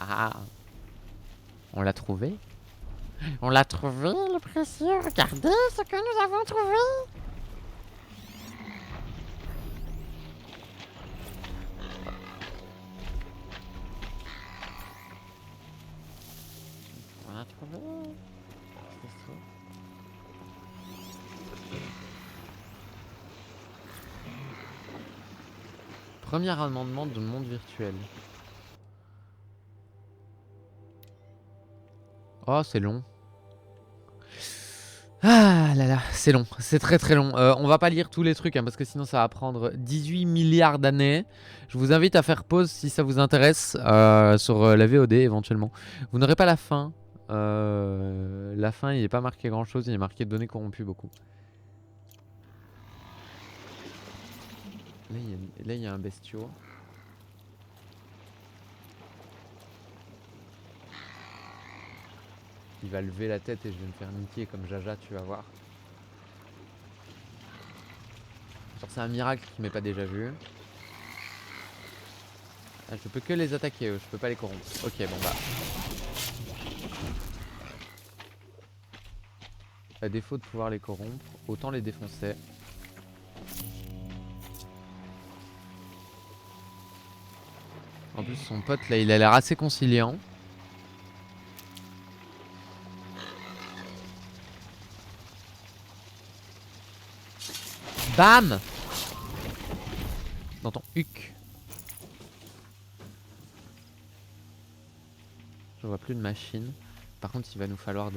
Ah. On l'a trouvé. On l'a trouvé, le précieux. Regardez ce que nous avons trouvé. On l'a trouvé. C'est ça. Premier amendement du monde virtuel. Oh, c'est long. Ah là là, c'est long, c'est très très long. On va pas lire tous les trucs, hein, parce que sinon ça va prendre 18 milliards d'années. Je vous invite à faire pause si ça vous intéresse sur la VOD éventuellement. Vous n'aurez pas la fin. La fin, il n'est pas marqué grand chose, il est marqué données corrompues beaucoup. Là, il y a un bestiau. Il va lever la tête et je vais me faire niquer comme Jaja, tu vas voir. Genre c'est un miracle qu'il m'ait pas déjà vu. Ah, je peux que les attaquer eux, je peux pas les corrompre. Ok, bon bah. À défaut de pouvoir les corrompre, autant les défoncer. En plus son pote là il a l'air assez conciliant. Bam! Dans ton huc. Je vois plus de machine. Par contre il va nous falloir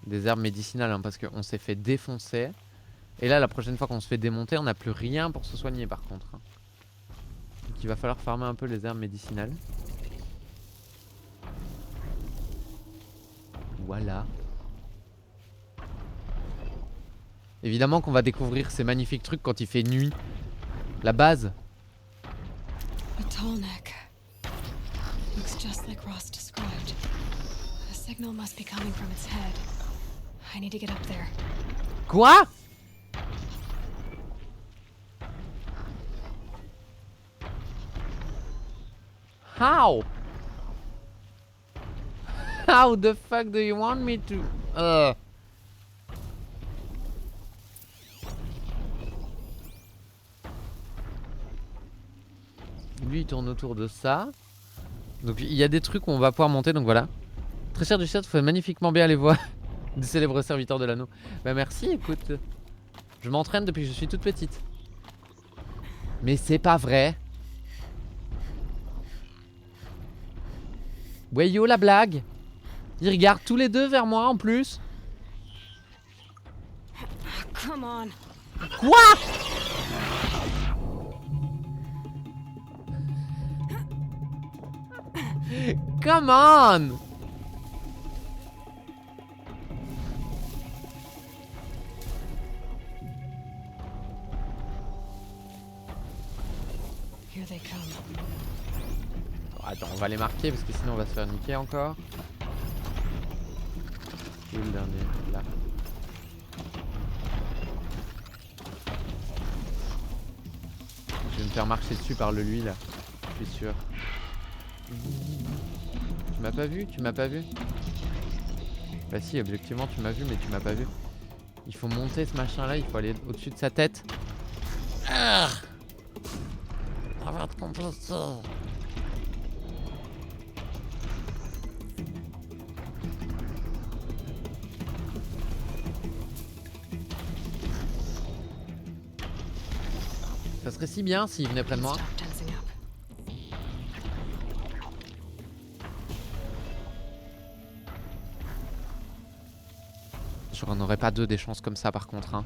des herbes médicinales, hein, parce qu'on s'est fait défoncer. Et là la prochaine fois qu'on se fait démonter on n'a plus rien pour se soigner par contre, hein. Donc il va falloir farmer un peu les herbes médicinales. Voilà. Évidemment qu'on va découvrir ces magnifiques trucs quand il fait nuit. La base. A tall neck. Looks just like Ross described. The signal must be coming from its head. I need to get up there. Quoi? How? How the fuck do you want me to... Lui il tourne autour de ça. Donc il y a des trucs où on va pouvoir monter, donc voilà. Très cher du chat, vous faites magnifiquement bien les voix des célèbres serviteurs de l'anneau. Bah merci, écoute. Je m'entraîne depuis que je suis toute petite. Mais c'est pas vrai. Ouais yo la blague. Ils regardent tous les deux vers moi en plus. Come on. Quoi? Come on! Here they come. Attends, on va les marquer parce que sinon on va se faire niquer encore. Où est le dernier? Là. Je vais me faire marcher dessus par le lui là. Je suis sûr. Tu m'as pas vu? Tu m'as pas vu? Bah si, objectivement tu m'as vu mais tu m'as pas vu. Il faut monter ce machin là, il faut aller au-dessus de sa tête. Ah, va être compliqué. Ça serait si bien s'il venait près de moi. Stop tensing up. J'en aurais pas deux des chances comme ça par contre. Hein.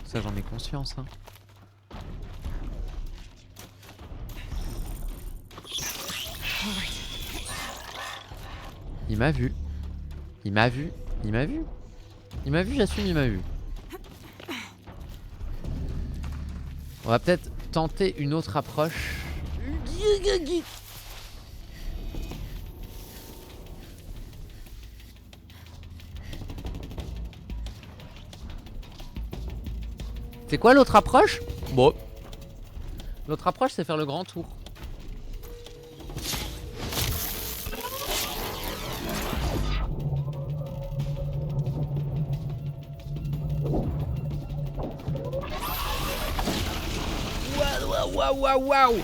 Ça j'en ai conscience. Hein. All right. Il m'a vu. Il m'a vu. Il m'a vu. Il m'a vu, j'assume, il m'a vu. On va peut-être tenter une autre approche. C'est quoi l'autre approche? Bon. L'autre approche, c'est faire le grand tour. Waouh, waouh, waouh!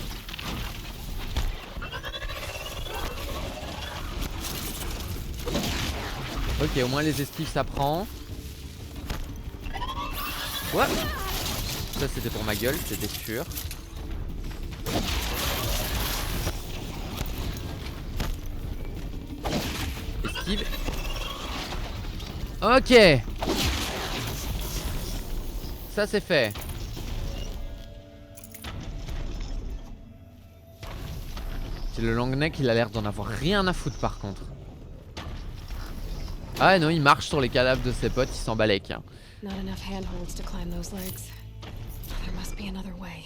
Ok, au moins les esquives ça prend. Ouais. Ça c'était pour ma gueule, c'était sûr. Esquive. Ok. Ça c'est fait. C'est le long neck, il a l'air d'en avoir rien à foutre par contre. Ah non, il marche sur les cadavres de ses potes, il s'en balèque. Hein. Not enough handholds to climb those legs. There must be another way.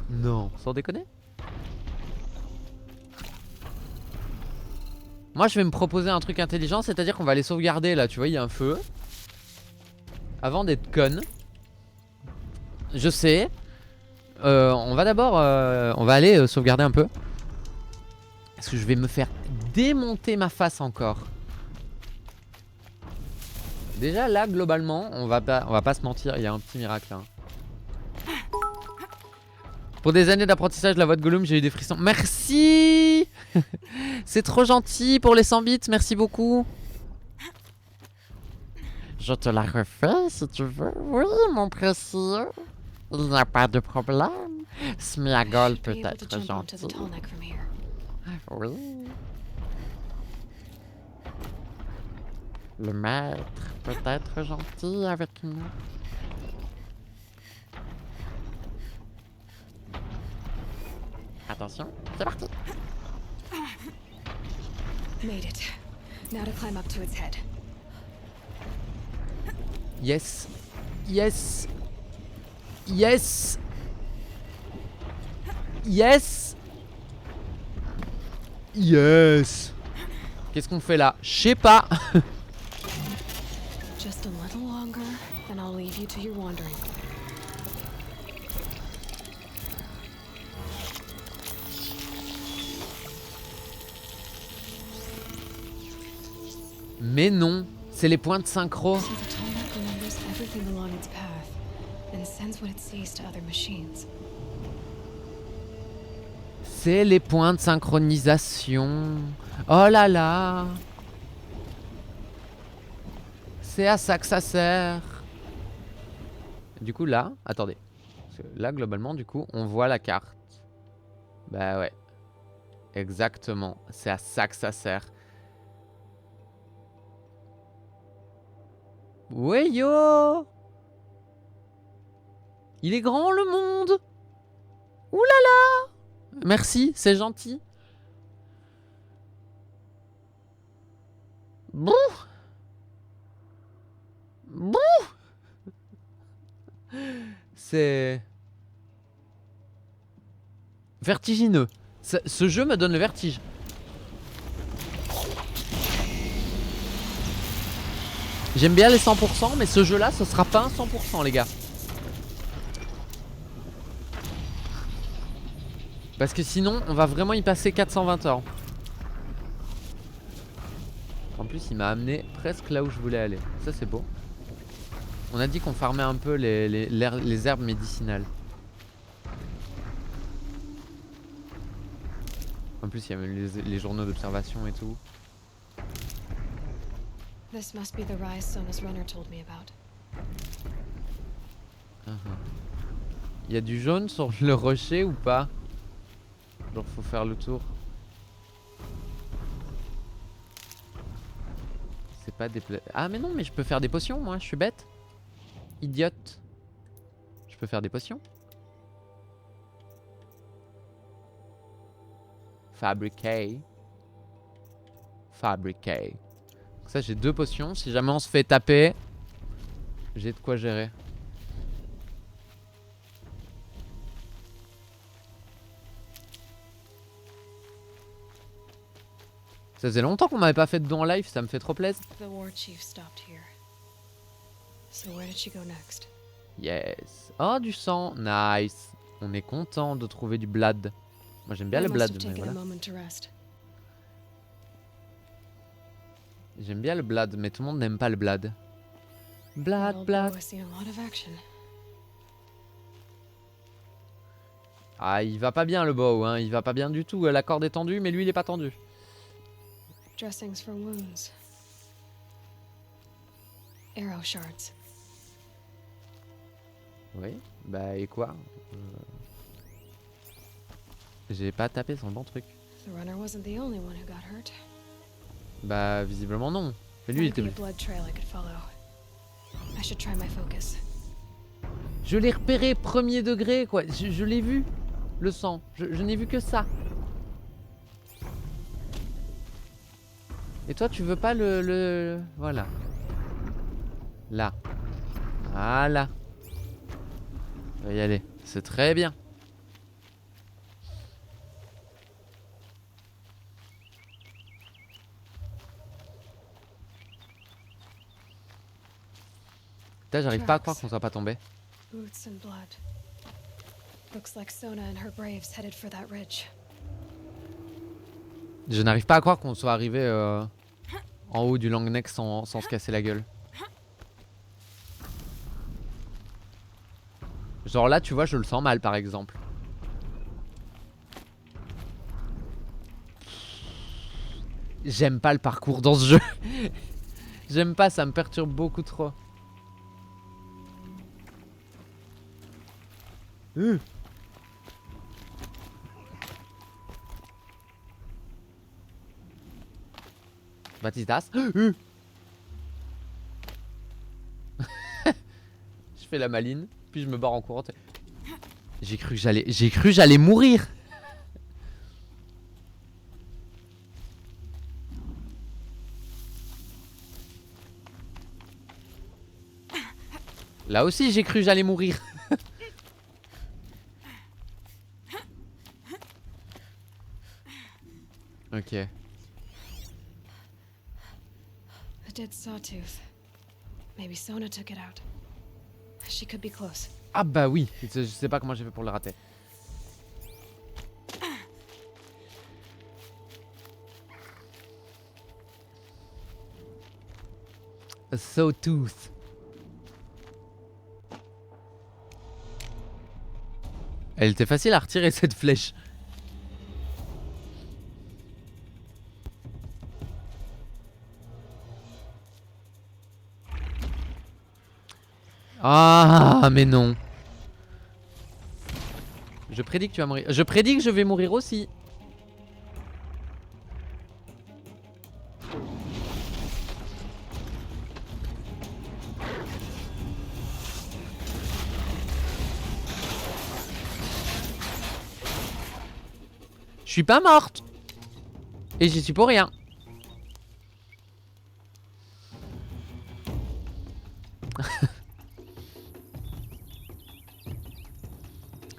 Non, sans déconner. Moi je vais me proposer un truc intelligent, c'est-à-dire qu'on va aller sauvegarder là, tu vois, il y a un feu. Avant d'être conne. Je sais. On va d'abord, on va aller sauvegarder un peu. Parce que je vais me faire démonter ma face encore. Déjà là globalement on va pas se mentir, il y a un petit miracle hein. Pour des années d'apprentissage de la voix de Gollum j'ai eu des frissons. Merci. C'est trop gentil pour les 100 bits, merci beaucoup. Je te la refais si tu veux. Oui mon précieux. Il n'y a pas de problème. Smeagol peut être gentil. Oui. Le maître peut être gentil avec nous. Attention, c'est parti. Made it. Now to climb up to its head. Yes. Yes. Yes. Yes. Yes. Qu'est-ce qu'on fait là? Je sais pas. Just a little longer, then I'll leave you to your wandering. Mais non, c'est les points de synchro. So the Tallneck remembers everything along its path and sends what it sees to other machines. C'est les points de synchronisation. Oh là là. C'est à ça que ça sert. Du coup là, attendez. Parce que là globalement du coup on voit la carte. Bah ouais. Exactement. C'est à ça que ça sert. Ouais yo. Il est grand le monde. Ouh là là. Merci, c'est gentil. Bouh. Bouh. C'est vertigineux. Ce jeu me donne le vertige. J'aime bien les 100%, mais ce jeu-là, ce sera pas un 100%, les gars. Parce que sinon, on va vraiment y passer 420 heures. En plus, il m'a amené presque là où je voulais aller. Ça, c'est beau. On a dit qu'on farmait un peu les herbes médicinales. En plus, il y a même les journaux d'observation et tout. This must be the rise Sona's runner told me about. Il y a du jaune sur le rocher ou pas? Genre faut faire le tour. C'est pas des Ah mais non, mais je peux faire des potions moi, je suis bête. Idiote. Je peux faire des potions. Fabriquer. Fabriquer. Donc ça j'ai 2 potions. Si jamais on se fait taper, j'ai de quoi gérer. Ça faisait longtemps qu'on m'avait pas fait de don en live, ça me fait trop plaisir. The war chief stopped here. So where did she go next? Yes. Oh, du sang. Nice. On est content de trouver du blad. Moi j'aime bien le I must blad, have mais taken voilà. a moment to rest. J'aime bien le blad, mais tout le monde n'aime pas le blad. That Blad, old blad. bow has seen a lot of action. Ah, il va pas bien le bow, hein. Il va pas bien du tout. La corde est tendue, mais lui il est pas tendu. Dressings for wounds. Arrow shards. Oui. Bah et quoi J'ai pas tapé sur le bon truc. The runner wasn't the only one who got hurt. Bah visiblement non. Mais lui il Might be était... a blood trail I could follow. I should try my focus. Je l'ai repéré premier degré quoi. Je l'ai vu. Le sang. Je n'ai vu que ça. Et toi tu veux pas le... Voilà. Là. Voilà. On va y aller. C'est très bien. Putain, j'arrive pas à croire qu'on soit pas tombé. Boots and blood. Looks like Sona and her braves headed for that ridge. Je n'arrive pas à croire qu'on soit arrivé en haut du Long Neck sans se casser la gueule. Genre là, tu vois, je le sens mal par exemple. J'aime pas le parcours dans ce jeu. J'aime pas, ça me perturbe beaucoup trop. Batistas. Je fais la maline, puis je me barre en courant. J'ai cru que j'allais mourir. Là aussi, j'ai cru que j'allais mourir. Ok. A dead sawtooth. Maybe Sona took it out. She could be close. Ah bah oui, je sais pas comment j'ai fait pour le rater. A sawtooth. Elle était facile à retirer cette flèche. Ah mais non. Je prédis que tu vas mourir. Je prédis que je vais mourir aussi. Je suis pas morte. Et j'y suis pour rien.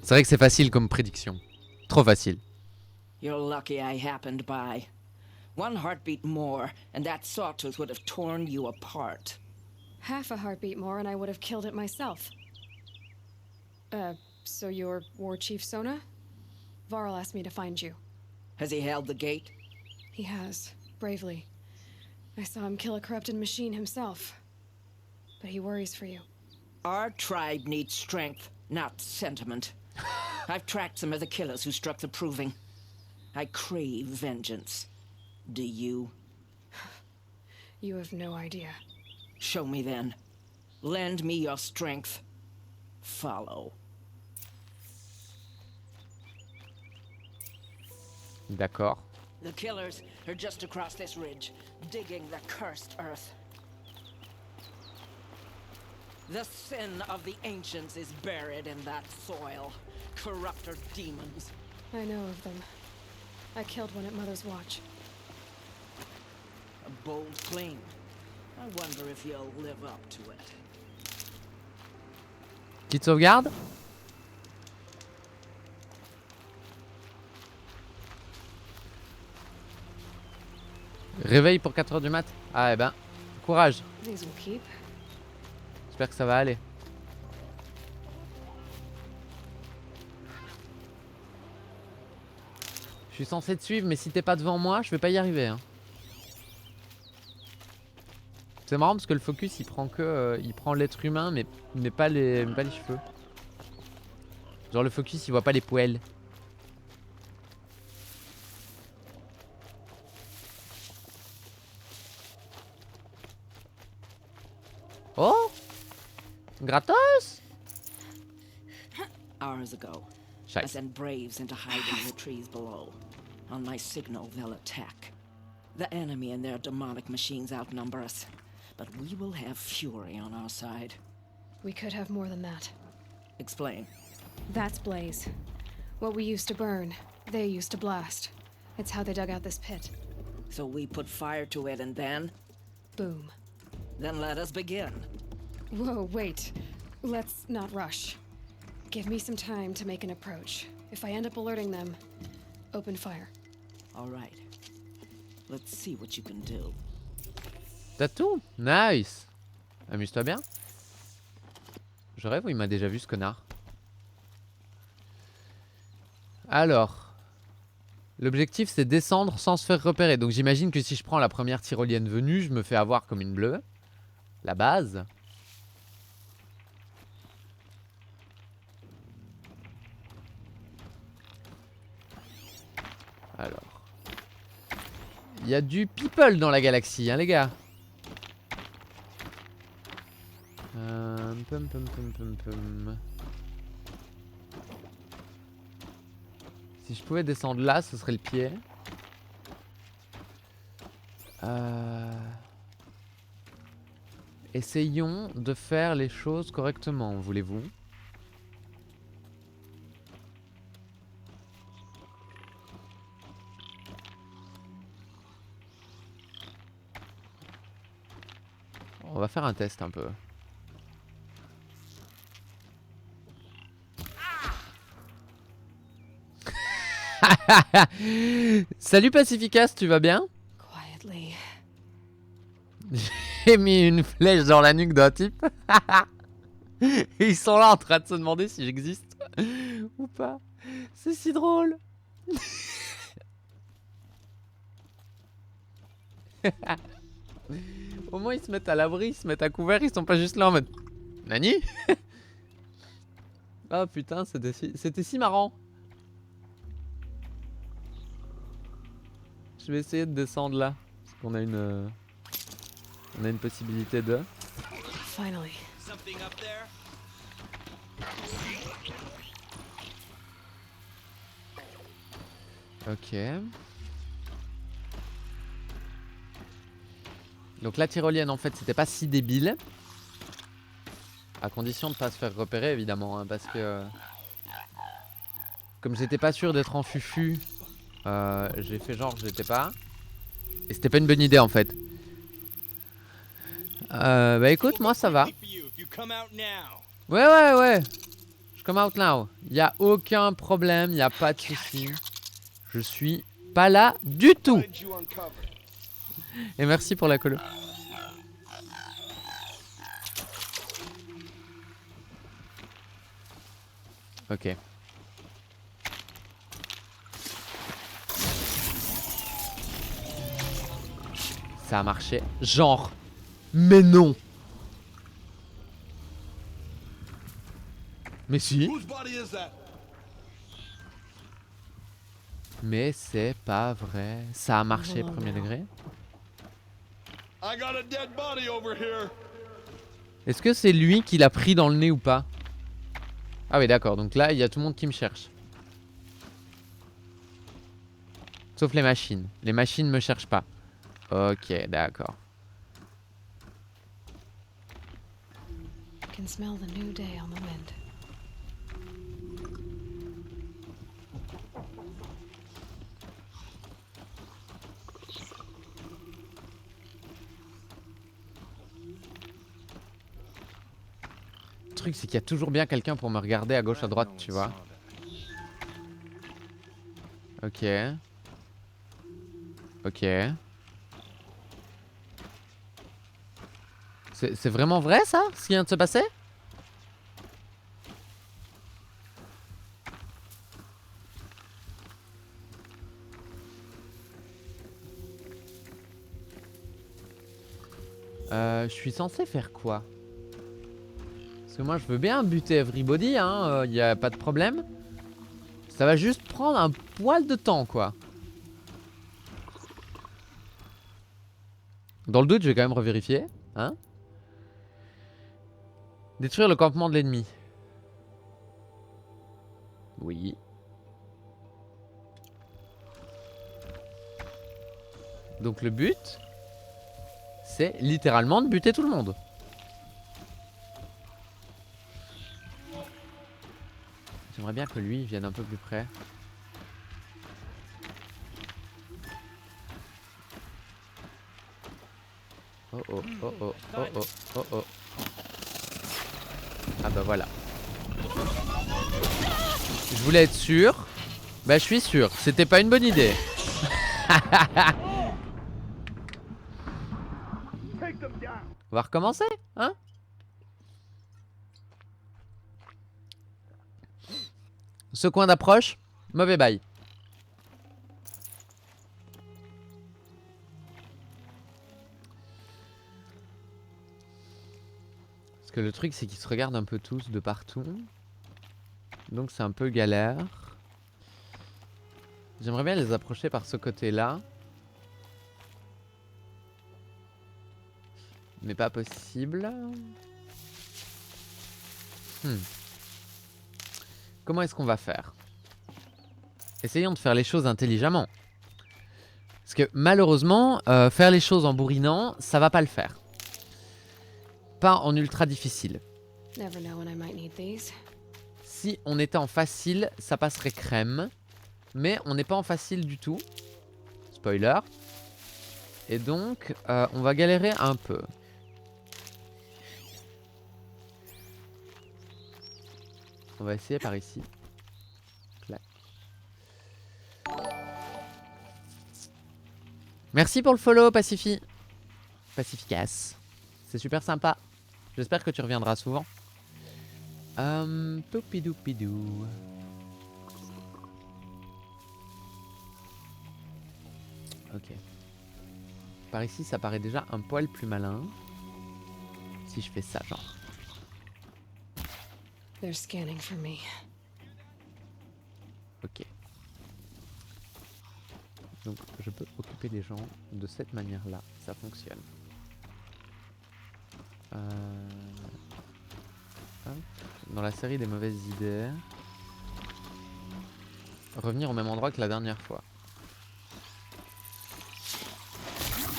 C'est vrai que c'est facile comme prédiction. Trop facile. You're lucky I happened by. One heartbeat more, and that sawtooth would have torn you apart. Half a heartbeat more and I would have killed it myself. So you're War Chief Sona? Varl asked me to find you. Has he held the gate? He has, bravely. I saw him kill a corrupted machine himself. But he worries for you. Our tribe needs strength, not sentiment. I've tracked some of the killers who struck the Proving. I crave vengeance. Do you? You have no idea. Show me then. Lend me your strength. Follow. D'accord. The killers are just across this ridge, digging the cursed earth. The sin of the ancients is buried in that soil. Corrupter demons. I know of them. I killed one at Mother's Watch. A bold claim. I wonder if you'll live up to it. Petite sauvegarde. Réveil pour 4h du mat. Ah eh ben, courage. These will keep. J'espère que ça va aller. Je suis censé te suivre, mais si t'es pas devant moi, je vais pas y arriver. Hein. C'est marrant parce que le focus il prend que il prend l'être humain, mais pas les cheveux. Genre le focus il voit pas les poils. Oh, gratos. Hours ago, I Scheiße. sent braves into hiding in the trees below. On my signal, they'll attack. The enemy and their demonic machines outnumber us, but we will have fury on our side. We could have more than that. Explain. That's Blaze. What we used to burn, they used to blast. It's how they dug out this pit. So we put fire to it and then? Boom. Then let us begin. Whoa, wait. Let's not rush. Give me some time to make an approach. If I end up alerting them, open fire. All right. Let's see what you can do. T'as tout? Nice. Amuse-toi bien. Je rêve ou il m'a déjà vu ce connard? Alors, l'objectif c'est descendre sans se faire repérer. Donc j'imagine que si je prends la première tyrolienne venue, je me fais avoir comme une bleue. La base. Alors. Il y a du people dans la galaxie, hein les gars. Pum, pum, pum, pum, pum. Si je pouvais descendre là, ce serait le pied. Essayons de faire les choses correctement, voulez-vous? On va faire un test un peu. Salut Pacificas, tu vas bien? Quietly. J'ai mis une flèche dans la nuque d'un type. Et ils sont là en train de se demander si j'existe ou pas. C'est si drôle. Au moins ils se mettent à l'abri, ils se mettent à couvert, ils sont pas juste là en mode Nani. Oh putain, c'était si marrant. Je vais essayer de descendre là. Parce qu'on a une... on a une possibilité de... Finally. Ok. Donc la tyrolienne en fait c'était pas si débile. À condition de pas se faire repérer évidemment hein, parce que... comme j'étais pas sûr d'être en fufu, j'ai fait genre j'étais pas. Et c'était pas une bonne idée en fait. Bah écoute moi ça va. Ouais. Je come out now. Y a aucun problème, y a pas de souci. Je suis pas là du tout. Et merci pour la colo. Ok. Ça a marché. Genre. Mais non. Mais si. Whose body is that? Mais c'est pas vrai. Ça a marché, premier degré. I got a dead body over here. Est-ce que c'est lui qui l'a pris dans le nez ou pas? Ah oui, d'accord. Donc là, il y a tout le monde qui me cherche. Sauf les machines. Les machines me cherchent pas. Ok, d'accord. I can smell the new day on the wind. Le truc, c'est qu'il y a toujours bien quelqu'un pour me regarder à gauche, à droite, tu vois. Ok. Ok. C'est vraiment vrai, ça, ce qui vient de se passer? Je suis censé faire quoi? Parce que moi je veux bien buter everybody, hein, y a pas de problème. Ça va juste prendre un poil de temps, quoi. Dans le doute, je vais quand même revérifier, hein. Détruire le campement de l'ennemi. Oui. Donc le but, c'est littéralement de buter tout le monde. J'aimerais bien que lui vienne un peu plus près. Oh oh, oh oh, oh oh, oh oh. Ah bah voilà. Je voulais être sûr. Bah je suis sûr, c'était pas une bonne idée. On va recommencer, hein? Ce coin d'approche, mauvais bail. Parce que le truc, c'est qu'ils se regardent un peu tous de partout. Donc c'est un peu galère. J'aimerais bien les approcher par ce côté-là. Mais pas possible. Comment est-ce qu'on va faire? Essayons de faire les choses intelligemment. Parce que malheureusement, faire les choses en bourrinant, ça va pas le faire. Pas en ultra difficile. Never know when I might need these. Si on était en facile, ça passerait crème. Mais on n'est pas en facile du tout. Spoiler. Et donc, on va galérer un peu. On va essayer par ici. Clac. Merci pour le follow, Pacifi. Pacificas. C'est super sympa. J'espère que tu reviendras souvent. Poupidou-pidou. Ok. Par ici, ça paraît déjà un poil plus malin. Si je fais ça, genre. They're scanning for me. Ok. Donc, je peux occuper les gens de cette manière-là. Ça fonctionne. Hop. Dans la série des mauvaises idées. Revenir au même endroit que la dernière fois.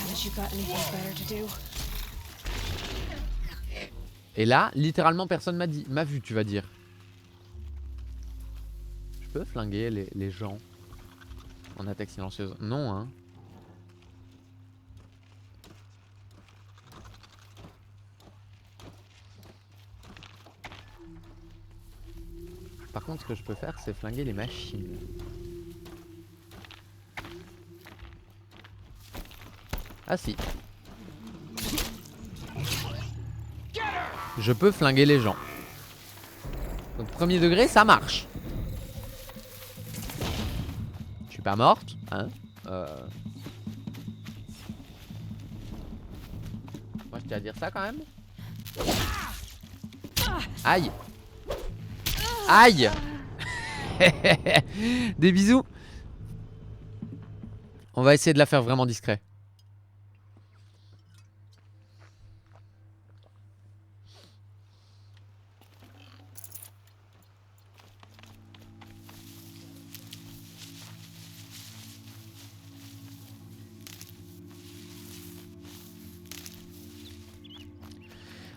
Haven't you got anything better to do? Et là, littéralement, personne m'a vu, tu vas dire. Je peux flinguer les gens en attaque silencieuse? Non, hein. Par contre, ce que je peux faire, c'est flinguer les machines. Ah si. Je peux flinguer les gens. Donc premier degré, ça marche. Je suis pas morte, hein. Moi je tiens à dire ça quand même. Aïe. Aïe. Des bisous. On va essayer de la faire vraiment discret.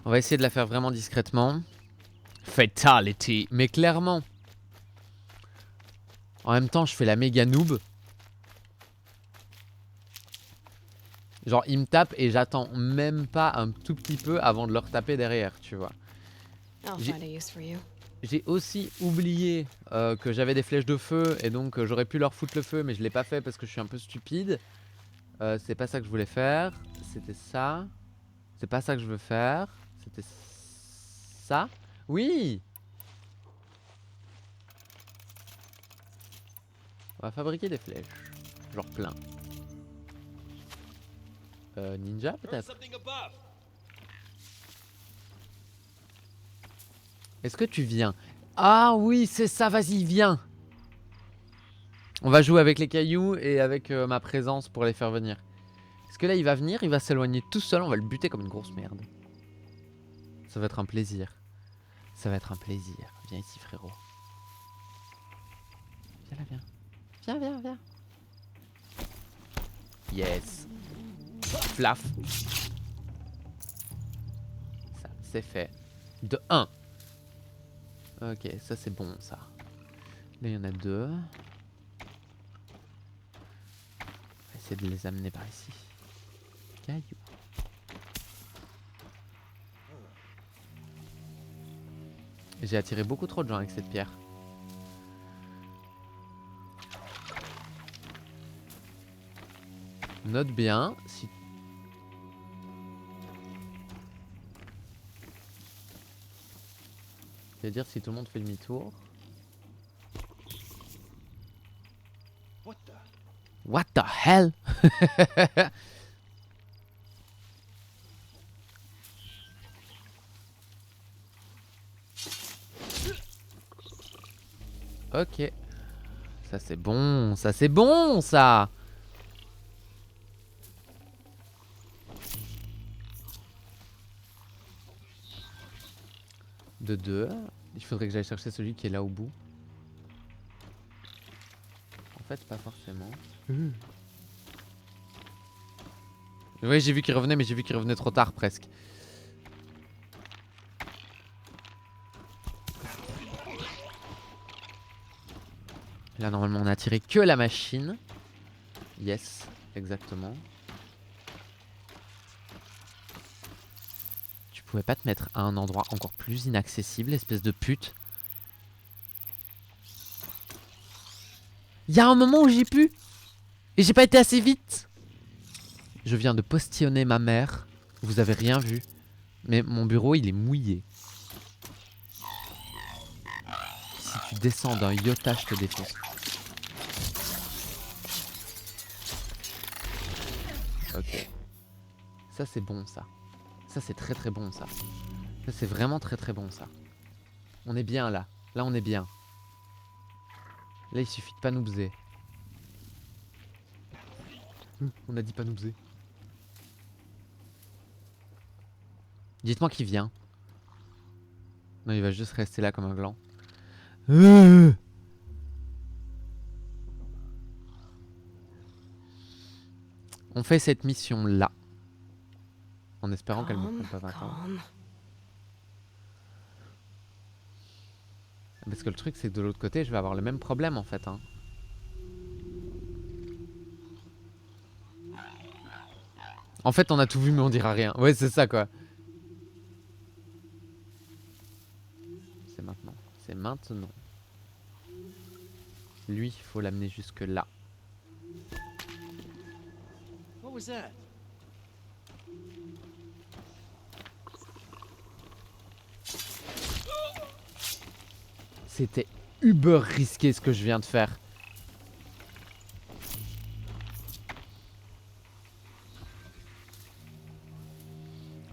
On va essayer de la faire vraiment discrètement. Fatality. Mais clairement. En même temps, je fais la méga noob. Genre, ils me tapent et j'attends même pas un tout petit peu avant de leur taper derrière, tu vois. I'll J'ai- find a use for you. J'ai aussi oublié que j'avais des flèches de feu et donc j'aurais pu leur foutre le feu, mais je l'ai pas fait parce que je suis un peu stupide. C'est pas ça que je voulais faire. C'était ça. C'est pas ça que je veux faire. C'était ça. Oui. On va fabriquer des flèches. Genre plein. Ninja peut-être. Est-ce que tu viens? Ah oui, c'est ça, vas-y, viens. On va jouer avec les cailloux et avec ma présence pour les faire venir. Est-ce que là il va venir, il va s'éloigner tout seul, on va le buter comme une grosse merde. Ça va être un plaisir. Ça va être un plaisir. Viens ici frérot. Viens là, viens. Viens, viens, viens. Yes. Flaf. Ça, c'est fait. De 1. Ok, ça c'est bon ça. Là il y en a 2. On va essayer de les amener par ici. Caillou. J'ai attiré beaucoup trop de gens avec cette pierre. Note bien si... C'est-à-dire si tout le monde fait demi-tour. What the hell? Ok. Ça c'est bon, ça c'est bon ça. De 2. Il faudrait que j'aille chercher celui qui est là au bout. En fait, pas forcément. Oui, j'ai vu qu'il revenait, mais j'ai vu qu'il revenait trop tard presque. Là, normalement, on a tiré que la machine. Yes, exactement. Tu pouvais pas te mettre à un endroit encore plus inaccessible, espèce de pute. Il y a un moment où j'ai pu. Et j'ai pas été assez vite. Je viens de postillonner ma mère. Vous avez rien vu. Mais mon bureau, il est mouillé. Si tu descends d'un iota, je te défonce. Ok. Ça, c'est bon, ça. Ça, c'est très très bon, ça. Ça, c'est vraiment très très bon, ça. On est bien, là. Là, on est bien. Là, il suffit de pas nous baiser. On a dit pas nous baiser. Dites-moi qui vient. Non, il va juste rester là comme un gland. On fait cette mission là. En espérant qu'elle me prenne pas 20 ans. Calm. Parce que le truc c'est que de l'autre côté je vais avoir le même problème en fait. Hein. En fait on a tout vu mais on dira rien. Ouais c'est ça quoi. C'est maintenant. C'est maintenant. Lui il faut l'amener jusque là. What was that? C'était uber risqué ce que je viens de faire.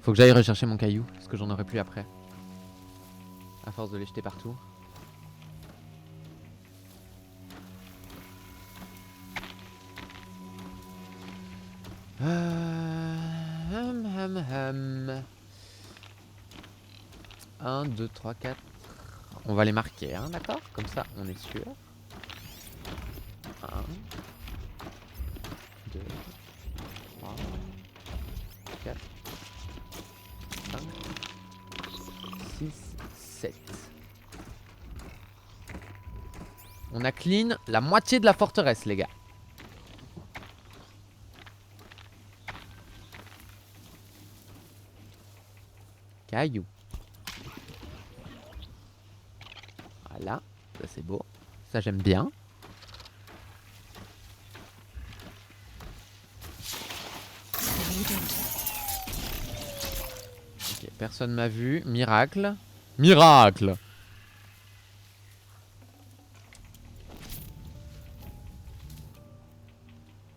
Faut que j'aille rechercher mon caillou, parce que j'en aurai plus après. À force de les jeter partout. Hum. 1, 2, 3, 4. On va les marquer, hein, d'accord? Comme ça, on est sûr. 1, 2, 3, 4, 5, 6, 7. On a clean la moitié de la forteresse, les gars. Caillou. Voilà, ça c'est beau. Ça j'aime bien. Ok, personne m'a vu. Miracle. Miracle!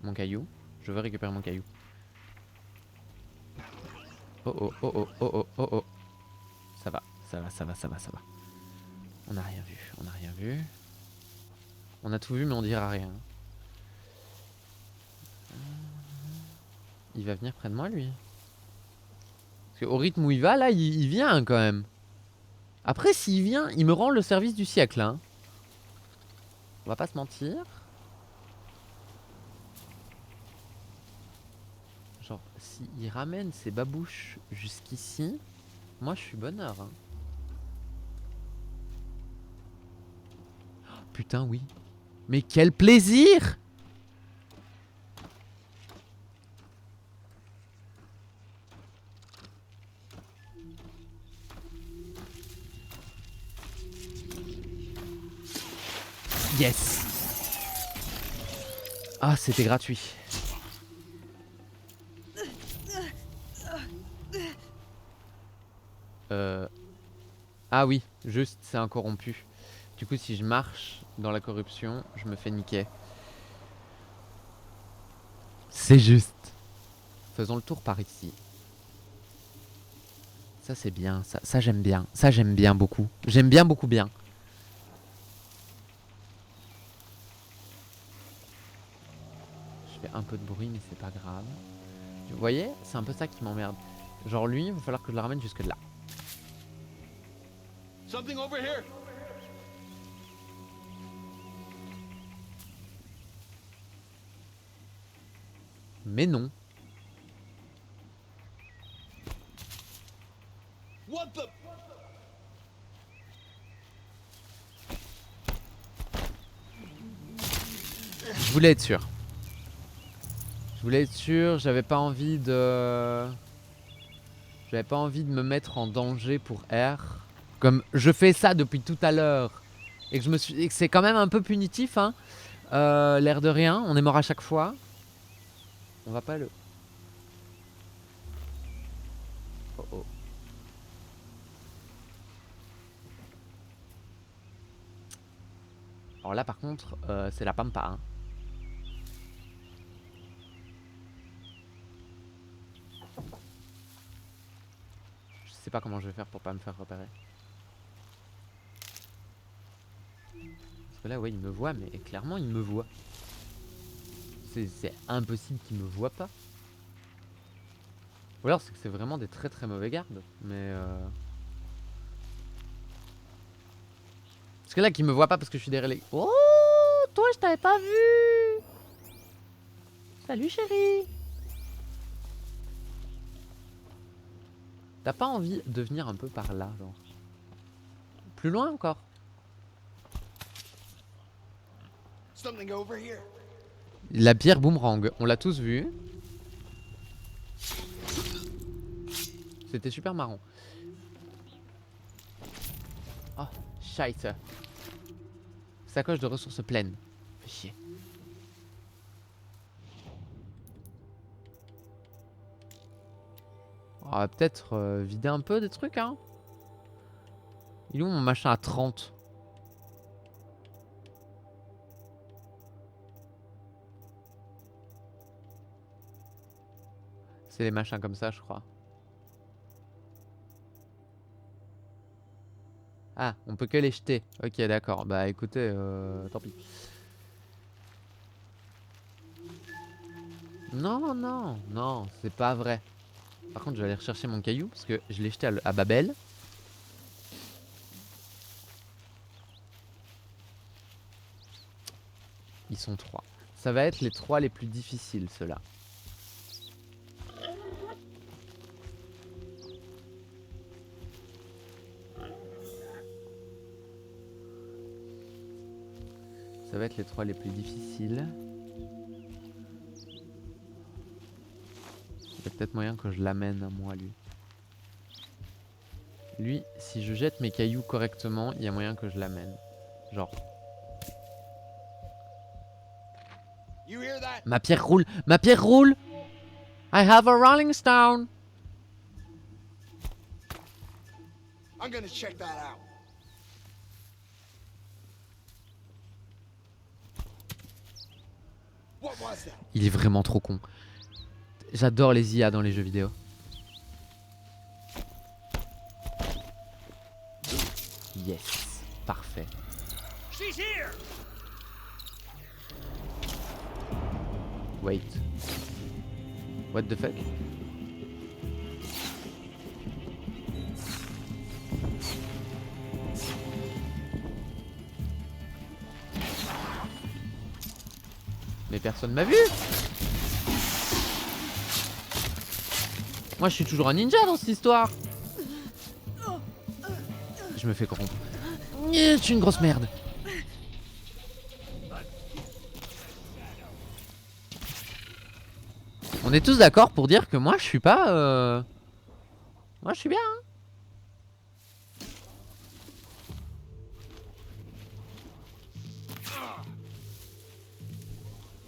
Mon caillou. Je veux récupérer mon caillou. Oh oh oh oh oh oh oh oh. Ça va, ça va, ça va, ça va, ça va. On n'a rien vu, on n'a rien vu. On a tout vu mais on dira rien. Il va venir près de moi lui. Parce qu'au rythme où il va là, il vient quand même. Après s'il vient, il me rend le service du siècle hein. On va pas se mentir. Genre s'il ramène ses babouches jusqu'ici, moi je suis bonheur hein. Oh, putain oui. Mais quel plaisir! Yes! Ah, c'était gratuit. Ah oui, juste, c'est un corrompu. Du coup, si je marche dans la corruption, je me fais niquer. C'est juste. Faisons le tour par ici. Ça, c'est bien. Ça j'aime bien. Ça, j'aime bien beaucoup. J'aime bien beaucoup bien. Je fais un peu de bruit, mais c'est pas grave. Vous voyez, c'est un peu ça qui m'emmerde. Genre lui, il va falloir que je le ramène jusque là. Something over here. Mais non. What the? Je voulais être sûr. Je voulais être sûr, j'avais pas envie de... J'avais pas envie de me mettre en danger pour R. Comme je fais ça depuis tout à l'heure. Et que je me suis... et que c'est quand même un peu punitif, hein. L'air de rien, on est mort à chaque fois. On va pas le... Oh oh. Alors là par contre, c'est la pampa, hein. Je sais pas comment je vais faire pour pas me faire repérer. Parce que là ouais il me voit, mais clairement il me voit. C'est impossible qu'il me voit pas. Ou alors c'est que c'est vraiment des très très mauvais gardes. Mais parce que là qu'il me voit pas parce que je suis derrière les... Oh toi je t'avais pas vu. Salut chérie. T'as pas envie de venir un peu par là, genre? Plus loin encore? Something over here. La pierre boomerang, on l'a tous vu. C'était super marrant. Oh, scheisse. Sacoche de ressources pleines. Fais chier. On va peut-être vider un peu des trucs, hein. Il est où mon machin à 30? C'est les machins comme ça, je crois. Ah, on peut que les jeter. Ok, d'accord. Bah écoutez, tant pis. Non, non, non, c'est pas vrai. Par contre, je vais aller rechercher mon caillou parce que je l'ai jeté à Babel. Ils sont 3. Ça va être les 3 les plus difficiles, ceux-là. Ça va être les 3 les plus difficiles. Il y a peut-être moyen que je l'amène à moi, lui. Lui, si je jette mes cailloux correctement, il y a moyen que je l'amène. Genre. You hear that? Ma pierre roule! Ma pierre roule! I have a rolling stone! I'm gonna check that out. What was that? Il est vraiment trop con. J'adore les IA dans les jeux vidéo. Yes. Parfait. Wait. What the fuck? Mais personne m'a vu. Moi je suis toujours un ninja dans cette histoire. Je me fais corrompre. Je suis une grosse merde. On est tous d'accord pour dire que moi je suis pas moi je suis bien hein.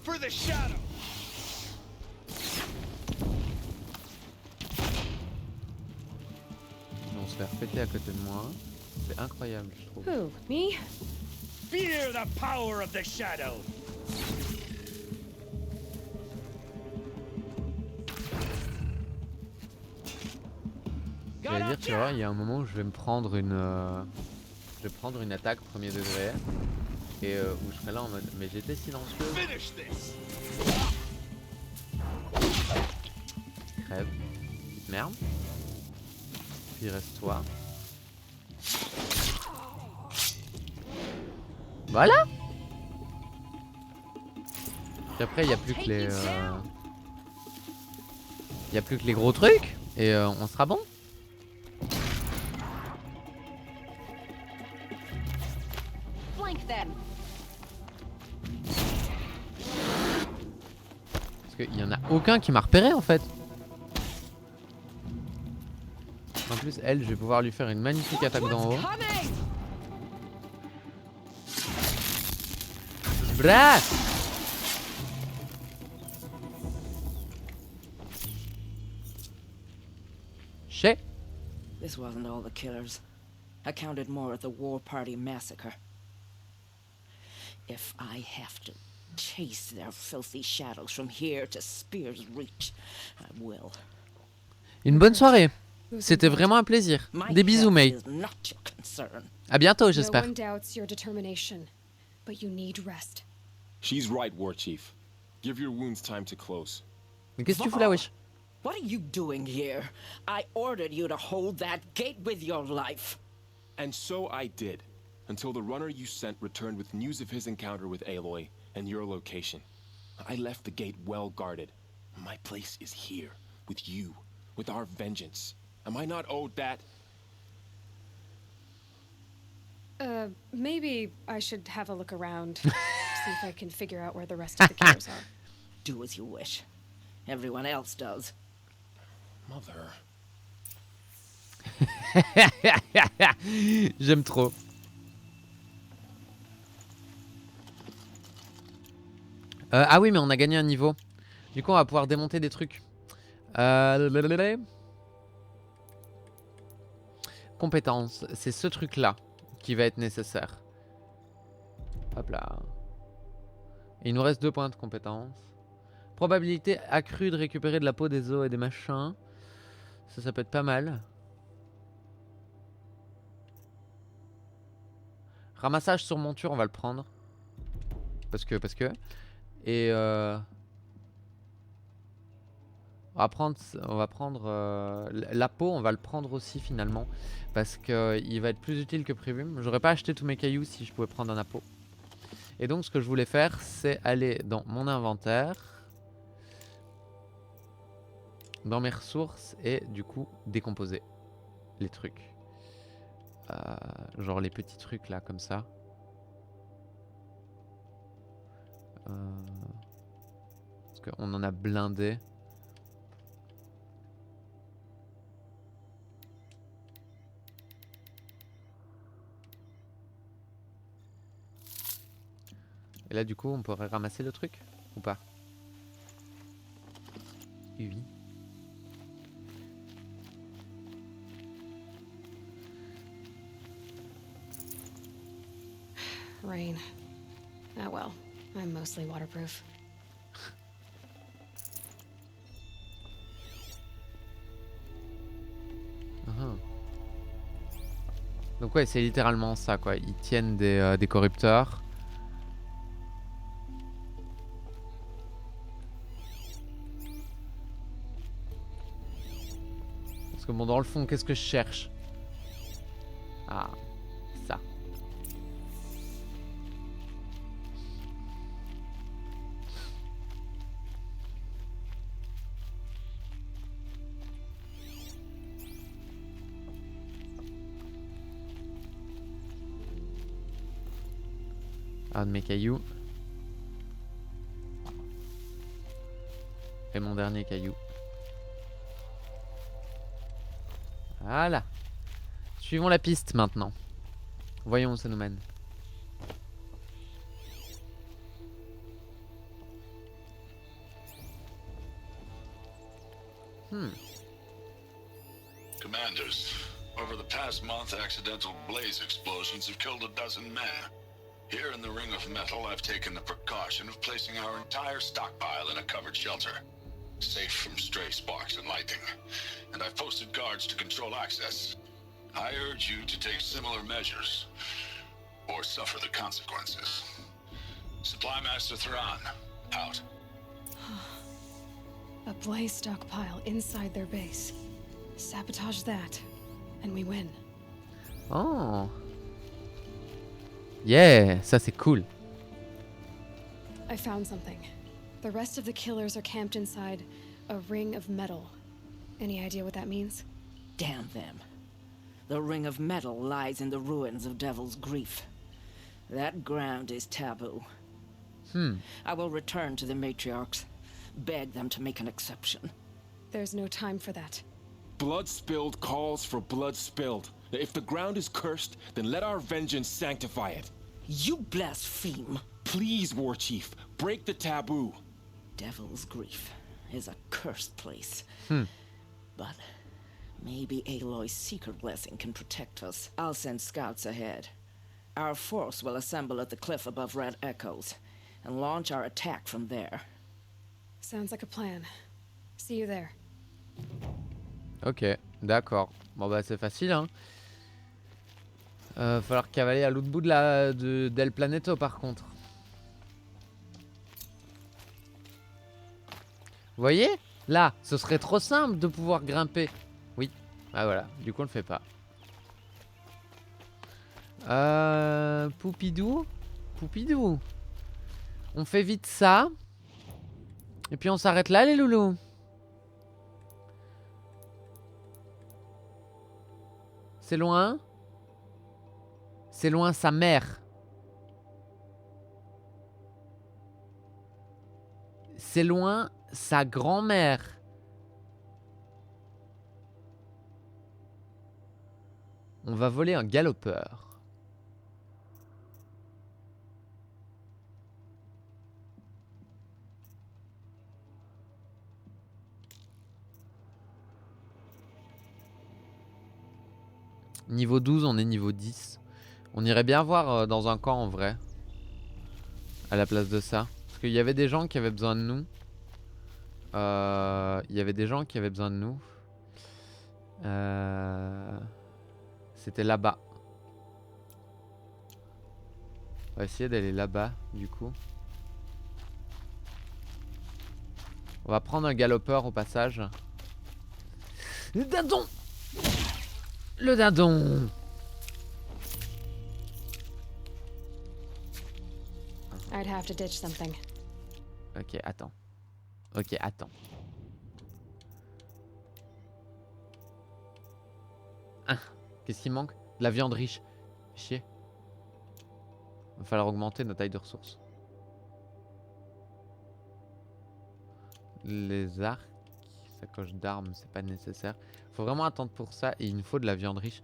For the shadow. Ils vont se faire péter à côté de moi. C'est incroyable je trouve. Who? Me? Fear the power of the shadow. J'allais dire, tu vois, il y a un moment où je vais me prendre une attaque premier degré et où je serai là en mode mais j'étais silencieux. Finish this. Crève. Merde. Puis il reste toi. Voilà. Puis après il n'y a plus que les il y a plus que les gros trucs et on sera bon. Flank them. Parce qu'il y en a aucun qui m'a repéré en fait. En plus elle je vais pouvoir lui faire une magnifique attaque d'en haut. Bref. Shit. This wasn't all the killers. I counted more at the War Party massacre. If I have to chase their filthy shadows from here to Spear's Reach, I will. Une bonne soirée. C'était vraiment un plaisir. My Des bisous, health May. is not your concern. À bientôt, No j'espère. one doubts your determination, but you need rest. She's right, War Chief. Give your wounds time to close. Mais qu'est-ce que tu fous là, wesh? What are you doing here? I ordered you to hold that gate with your life. And so I did, until the runner you sent returned with news of his encounter with Aloy and your location. I left the gate well guarded. My place is here, with you, with our vengeance. Am I not owed that? Maybe I should have a look around, see if I can figure out where the rest of the killers are. Do as you wish. Everyone else does. Mother. J'aime trop. Ah oui, mais on a gagné un niveau. Du coup, on va pouvoir démonter des trucs. Compétences. C'est ce truc-là qui va être nécessaire. Hop là. Et il nous reste 2 points de compétences. Probabilité accrue de récupérer de la peau des os et des machins. Ça peut être pas mal. Ramassage sur monture, on va le prendre. Parce que. Et On va prendre la peau, on va le prendre aussi finalement. Parce qu'il va être plus utile que prévu. J'aurais pas acheté tous mes cailloux si je pouvais prendre un appeau. Et donc ce que je voulais faire, c'est aller dans mon inventaire, dans mes ressources, et du coup décomposer les trucs. Genre les petits trucs là, comme ça. Parce qu'on en a blindé. Et là du coup on pourrait ramasser le truc ou pas? Oui. Rain. Ah well, I'm mostly waterproof. Donc ouais, c'est littéralement ça quoi. Ils tiennent des corrupteurs. Parce que bon, dans le fond, qu'est-ce que je cherche? Ah, ça. Un de mes cailloux. Et mon dernier caillou. Voilà. Suivons la piste maintenant. Voyons où ça nous mène. Commanders, over the past month, accidental blaze explosions have killed 12 men. Here in the Ring of Metal, I've taken the precaution of placing our entire stockpile in a covered shelter, safe from stray sparks and lightning, and I've posted guards to control access. I urge you to take similar measures, or suffer the consequences. Supply Master Thrawn, out. A blaze stockpile inside their base. Sabotage that, and we win. Oh. Yeah, ça c'est cool. I found something. The rest of the killers are camped inside a ring of metal. Any idea what that means? Damn them. The Ring of Metal lies in the ruins of Devil's Grief. That ground is taboo. I will return to the matriarchs, beg them to make an exception. There's no time for that. Blood spilled calls for blood spilled. If the ground is cursed, then let our vengeance sanctify it. You blaspheme. Please, War Chief, break the taboo. Devil's Grief is a cursed place. But maybe Aloy's secret blessing can protect us. I'll send scouts ahead. Our force will assemble at the cliff above Red Echoes and launch our attack from there. Sounds like a plan. See you there. Ok, d'accord. Bon bah c'est facile hein. Falloir cavaler à l'autre bout d'El Planeto par contre. Vous voyez? Là, ce serait trop simple de pouvoir grimper. Oui. Ah voilà, du coup on le fait pas. Poupidou. Poupidou. On fait vite ça. Et puis on s'arrête là les loulous. C'est loin. C'est loin sa mère. C'est loin sa grand-mère. On va voler un galopeur. Niveau 12, on est niveau 10. On irait bien voir dans un camp en vrai. À la place de ça. Parce qu'il y avait des gens qui avaient besoin de nous. Il y avait des gens qui avaient besoin de nous. C'était là-bas. On va essayer d'aller là-bas, du coup. On va prendre un galopeur au passage. Le dindon. Le dindon. I'd have to ditch something. Ok, attends. Ok, attends. Ah, qu'est-ce qui manque? De la viande riche. Chier. Va falloir augmenter nos tailles de ressources. Les arcs, sacoche d'armes, c'est pas nécessaire. Faut vraiment attendre pour ça et il nous faut de la viande riche.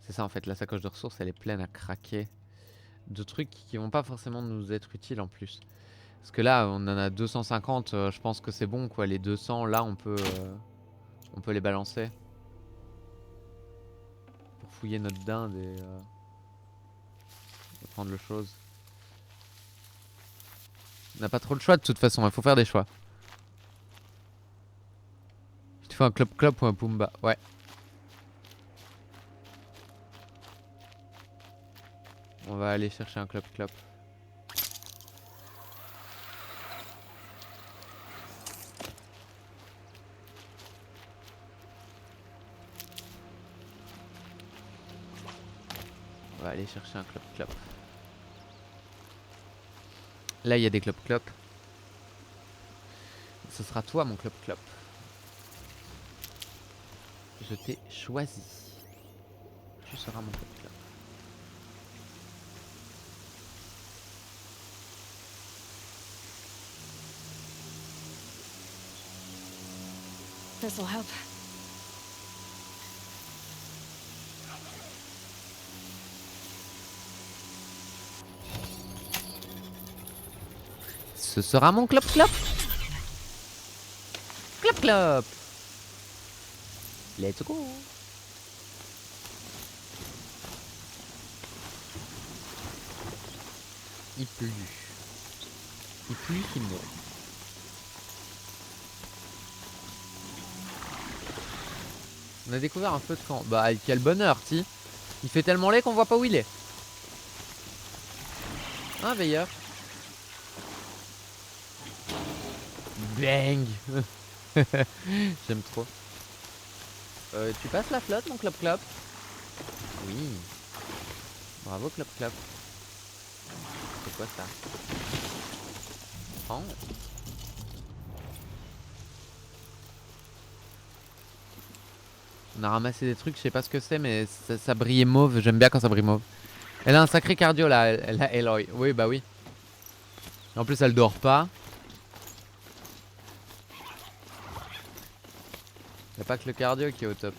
C'est ça en fait, la sacoche de ressources elle est pleine à craquer de trucs qui vont pas forcément nous être utiles en plus. Parce que là on en a 250, je pense que c'est bon quoi. Les 200 là on peut les balancer. Pour fouiller notre dinde et prendre le chose. On n'a pas trop le choix de toute façon, il faut faire des choix. Tu fais un clop-clop ou un Pumba? Ouais. On va aller chercher un clop-clop. On va aller chercher un clop-clop. Là, il y a des clop-clop. Ce sera toi, mon clop-clop. Je t'ai choisi. Tu seras mon clop-clop. This'll help. Ce sera mon clop-clop. Clop-clop. Let's go. Il pleut. Il pleut qu'il meurt. On a découvert un feu de camp. Bah quel bonheur, ti. Il fait tellement laid qu'on voit pas où il est. Un veilleur. Bang. J'aime trop. Tu passes la flotte, mon clop-clop? Oui. Bravo, clop-clop. C'est quoi ça? Oh. On a ramassé des trucs, je sais pas ce que c'est, mais ça brillait mauve. J'aime bien quand ça brille mauve. Elle a un sacré cardio là, elle a Eloy. Oui, bah oui. En plus, elle dort pas. Y'a pas que le cardio qui est au top.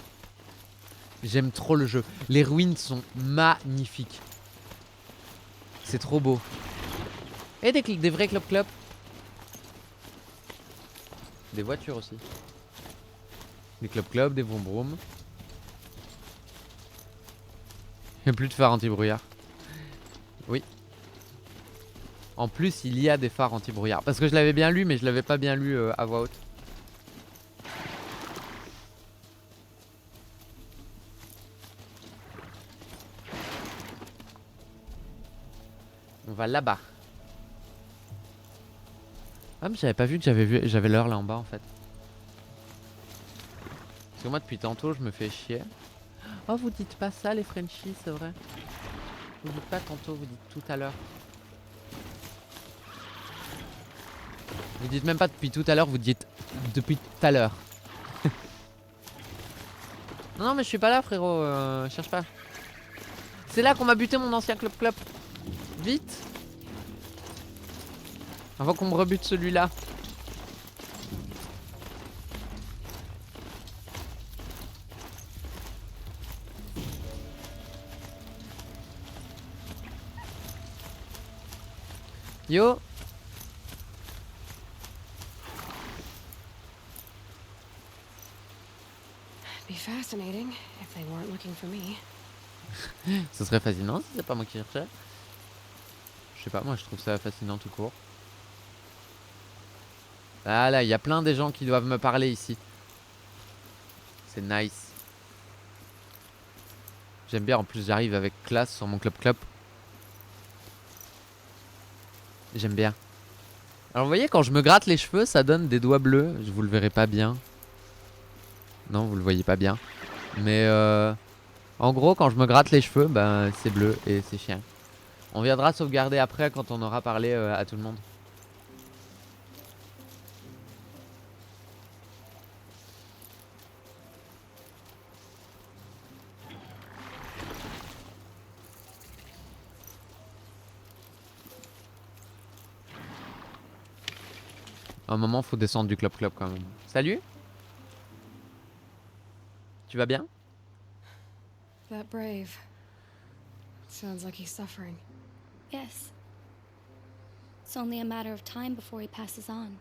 J'aime trop le jeu. Les ruines sont magnifiques. C'est trop beau. Et des vrais clop-clop. Des voitures aussi. Des clop-clop, des vroom-vroom. Il n'y a plus de phare anti-brouillard. Oui. En plus, il y a des phares anti-brouillard. Parce que je l'avais bien lu, mais je l'avais pas bien lu à voix haute. On va là-bas. Ah mais j'avais pas vu que j'avais l'heure là en bas en fait. Parce que moi depuis tantôt je me fais chier. Oh vous dites pas ça les Frenchies, c'est vrai. Vous dites pas tantôt, vous dites tout à l'heure. Vous dites même pas depuis tout à l'heure, vous dites depuis tout à l'heure. Non mais je suis pas là frérot, cherche pas. C'est là qu'on m'a buté mon ancien clop-clop. Vite. Avant qu'on me rebute celui-là. Yo. Be fascinating if they weren't looking for me. Ce serait fascinant si c'est pas moi qui cherchais. Je sais pas, moi je trouve ça fascinant tout court. Ah là, il y a plein des gens qui doivent me parler ici. C'est nice. J'aime bien, en plus j'arrive avec classe sur mon Clop Clop. J'aime bien. Alors vous voyez, quand je me gratte les cheveux, ça donne des doigts bleus. Vous le verrez pas bien. Non, vous le voyez pas bien. Mais en gros, quand je me gratte les cheveux, ben c'est bleu et c'est chiant. On viendra sauvegarder après quand on aura parlé à tout le monde. À un moment, faut descendre du Clop Clop quand même. Salut. Tu vas bien? That brave. Sounds like he's suffering. Yes. It's only a matter of time before he passes on.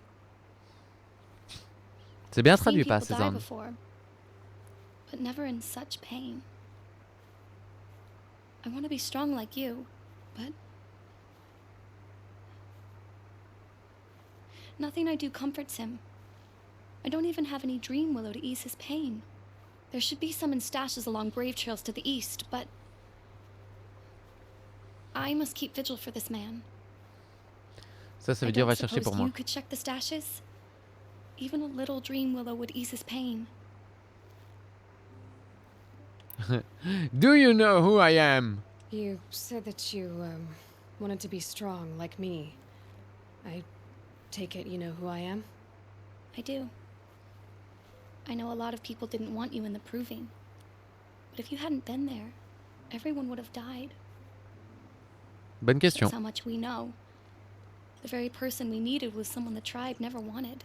C'est bien I've seen traduit people pas ces die zones. before, but never in such pain. I want to be strong like you, but nothing I do comforts him. I don't even have any dream willow to ease his pain. There should be some in stashes along brave trails to the east, but I must keep vigil for this man. Ça I veut dire don't va chercher pour suppose moi. you could check the stashes? Even a little dream willow would ease his pain. Do you know who I am? You said that you, wanted to be strong like me. I take it you know who I am? I do. I know a lot of people didn't want you in the proving. But if you hadn't been there, everyone would have died. Bonne question. That's how much we know. The very person we needed was someone the tribe never wanted.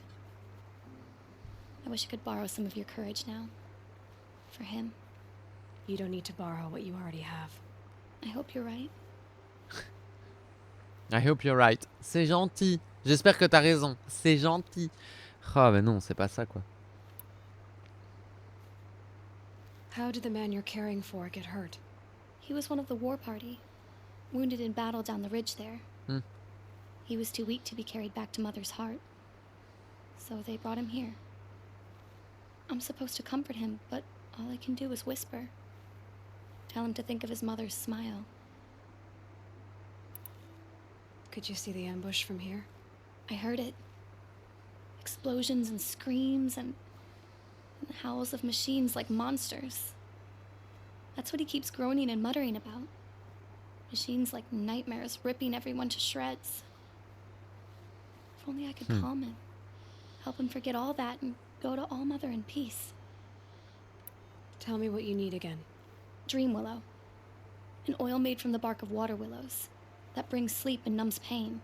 I wish I could borrow some of your courage now. For him. You don't need to borrow what you already have. I hope you're right. I hope you're right. C'est gentil. J'espère que t'as raison. C'est gentil. Ah bah non, c'est pas ça quoi. How did the man you're caring for get hurt? He was one of the war party. Wounded in battle down the ridge there. Hmm. He was too weak to be carried back to Mother's heart. So they brought him here. I'm supposed to comfort him, but all I can do is whisper. Tell him to think of his mother's smile. Could you see the ambush from here? I heard it. Explosions and screams and howls of machines like monsters. That's what he keeps groaning and muttering about. Machines like nightmares ripping everyone to shreds. If only I could calm him. Help him forget all that and go to All Mother in peace. Tell me what you need again. Dream willow. An oil made from the bark of water willows that brings sleep and numbs pain.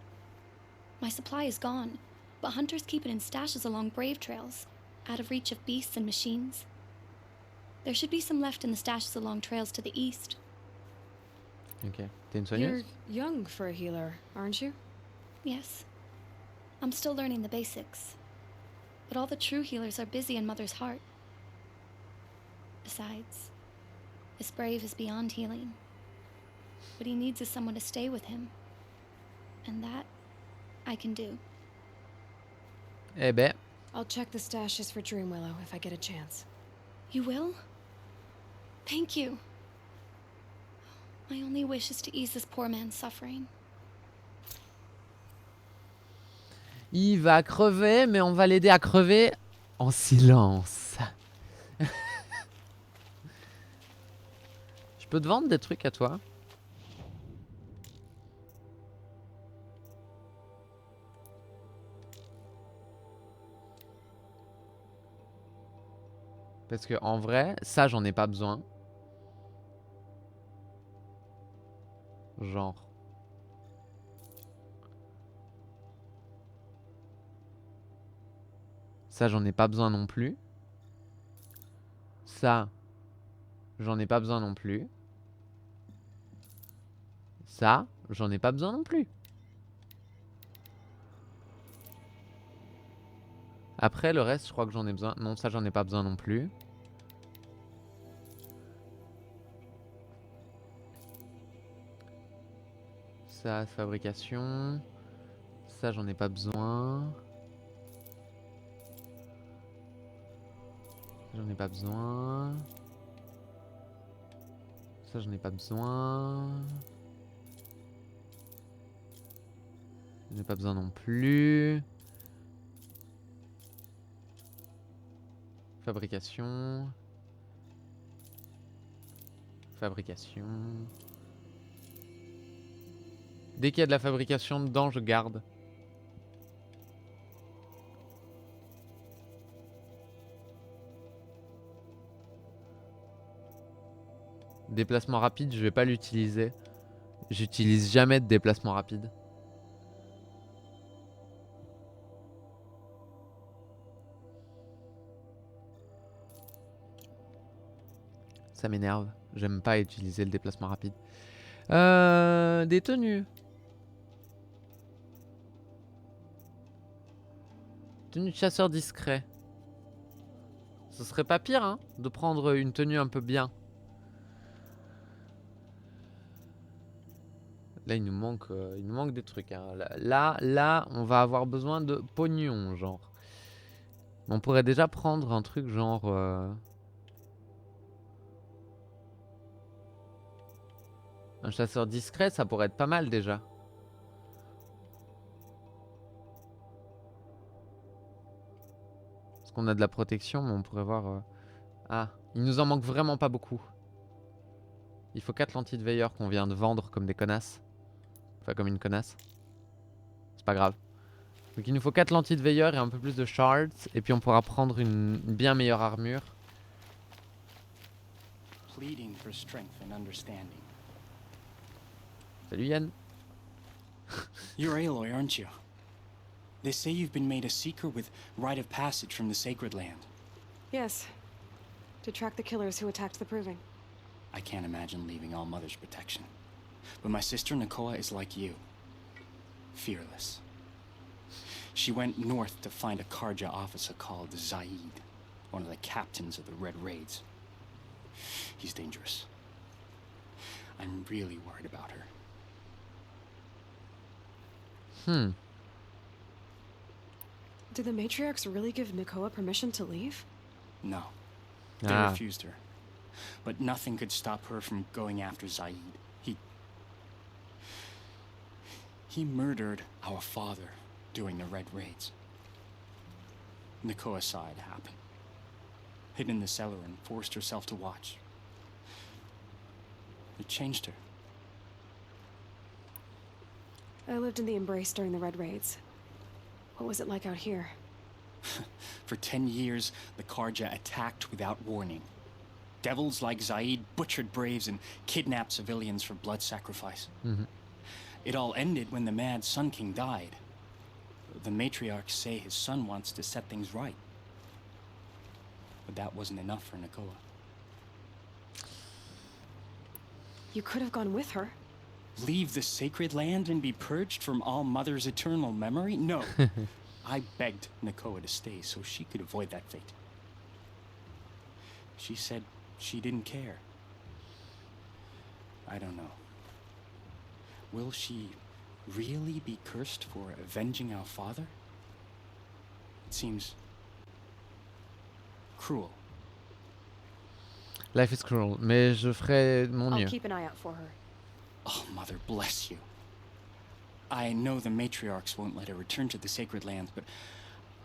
My supply is gone, but hunters keep it in stashes along brave trails, out of reach of beasts and machines. There should be some left in the stashes along trails to the east. Ok. T'es une You're soigneuse? young for a healer, aren't you? Yes. I'm still learning the basics. But all the true healers are busy in Mother's heart. Besides, this brave is beyond healing. What he needs is someone to stay with him. And that, I can do. Eh ben, I'll check the stashes for Dreamwillow if I get a chance. You will? Thank you. My only wish is to ease this poor man's suffering. il va crever, mais on va l'aider à crever en silence. Je peux te vendre des trucs à toi? Parce que en vrai, ça j'en ai pas besoin. Genre. Ça j'en ai pas besoin non plus. Ça, j'en ai pas besoin non plus. Ça, j'en ai pas besoin non plus. Après, le reste, je crois que j'en ai besoin. Non, ça, j'en ai pas besoin non plus. Ça, fabrication. Ça, j'en ai pas besoin. J'en ai pas besoin. Ça, j'en ai pas besoin. J'en ai pas besoin non plus. Fabrication. Fabrication. Dès qu'il y a de la fabrication dedans, je garde. Déplacement rapide, je vais pas l'utiliser. J'utilise jamais de déplacement rapide. Ça m'énerve. J'aime pas utiliser le déplacement rapide. Des tenues. Tenue de chasseur discret. Ce serait pas pire, hein, de prendre une tenue un peu bien. Là, il nous manque des trucs. Hein. Là, on va avoir besoin de pognon, genre. On pourrait déjà prendre un truc genre... Un chasseur discret, ça pourrait être pas mal déjà. Parce qu'on a de la protection, mais on pourrait voir... Ah, il nous en manque vraiment pas beaucoup. Il faut 4 lentilles de veilleur qu'on vient de vendre comme des connasses. Enfin, comme une connasse. C'est pas grave. Donc il nous faut 4 lentilles de veilleur et un peu plus de shards. Et puis on pourra prendre une bien meilleure armure. Pleading for strength and understanding. Salut Yann. You're Aloy, aren't you? They say you've been made a seeker with rite of passage from the Sacred Land. Yes. To track the killers who attacked the Proving. I can't imagine leaving All Mother's protection. But my sister Nakoa is like you. Fearless. She went north to find a Karja officer called Zaid, one of the captains of the Red Raids. He's dangerous. I'm really worried about her. Did the matriarchs really give Nakoa permission to leave? No. They refused her. But nothing could stop her from going after Zaid. He murdered our father during the Red Raids. Nakoa saw it happen. Hid in the cellar and forced herself to watch. It changed her. I lived in the Embrace during the Red Raids. What was it like out here? For 10 years, the Karja attacked without warning. Devils like Zaid butchered braves and kidnapped civilians for blood sacrifice. It all ended when the Mad Sun King died. The matriarchs say his son wants to set things right. But that wasn't enough for Nakoa. You could have gone with her. Leave the sacred land and be purged from All Mother's eternal memory? No. I begged Nakoa to stay so she could avoid that fate. She said she didn't care. I don't know. Will she really be cursed for avenging our father? It seems cruel. Life is cruel, mais je ferai mon mieux. I'll keep an eye out for her. Oh, Mother bless you. I know the matriarchs won't let her return to the Sacred Lands, but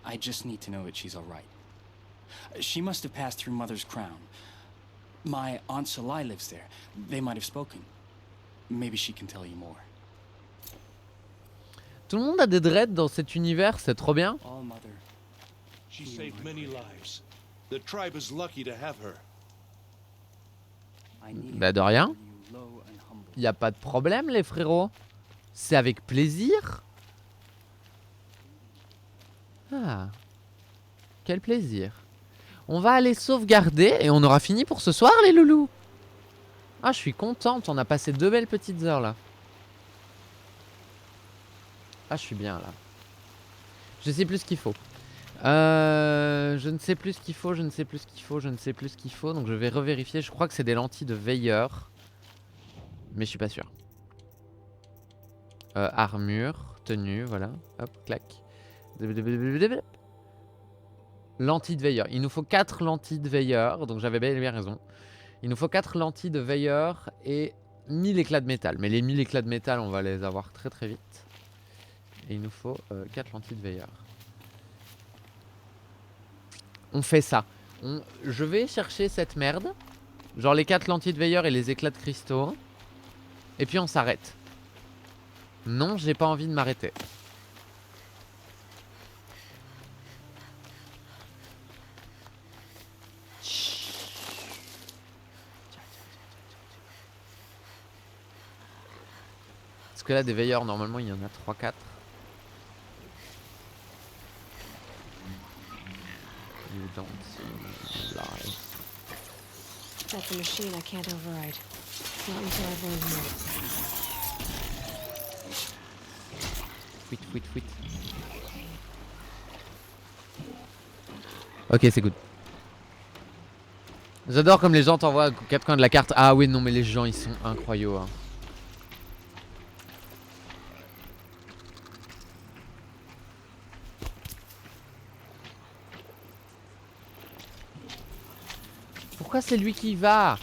I just need to know that she's all right. She must have passed through Mother's crown. My Aunt Salai lives there. They might have spoken. Maybe she can tell you more. Tout le monde a des dreads dans cet univers, c'est trop bien. All Mother. She saved many lives. The tribe is lucky to have her. Bah de rien. Y a pas de problème les frérots. C'est avec plaisir. Ah. Quel plaisir. On va aller sauvegarder et on aura fini pour ce soir les loulous. Ah je suis contente, on a passé 2 belles petites heures là. Ah je suis bien là. Je sais plus ce qu'il faut. Je ne sais plus ce qu'il faut, je ne sais plus ce qu'il faut, je ne sais plus ce qu'il faut. Donc je vais revérifier. Je crois que c'est des lentilles de veilleur. Mais je suis pas sûr. Armure, tenue, voilà. Hop, clac. Lentilles de veilleur. Il nous faut 4 lentilles de veilleur. Donc j'avais bel et bien raison. Il nous faut 4 lentilles de veilleur et 1000 éclats de métal. Mais les 1000 éclats de métal, on va les avoir très très vite. Et il nous faut 4 lentilles de veilleur. On fait ça. Je vais chercher cette merde. Genre les 4 lentilles de veilleur et les éclats de cristaux. Et puis on s'arrête. Non, j'ai pas envie de m'arrêter. Parce que là, des veilleurs, normalement, il y en a 3-4. You don't see lies. That's a machine I can't override. Not until I've learned more. Fuite. Ok, c'est good. J'adore comme les gens t'envoient aux 4 coins de la carte. Ah oui, non, mais les gens, ils sont incroyables. Hein. Pourquoi c'est lui qui y va?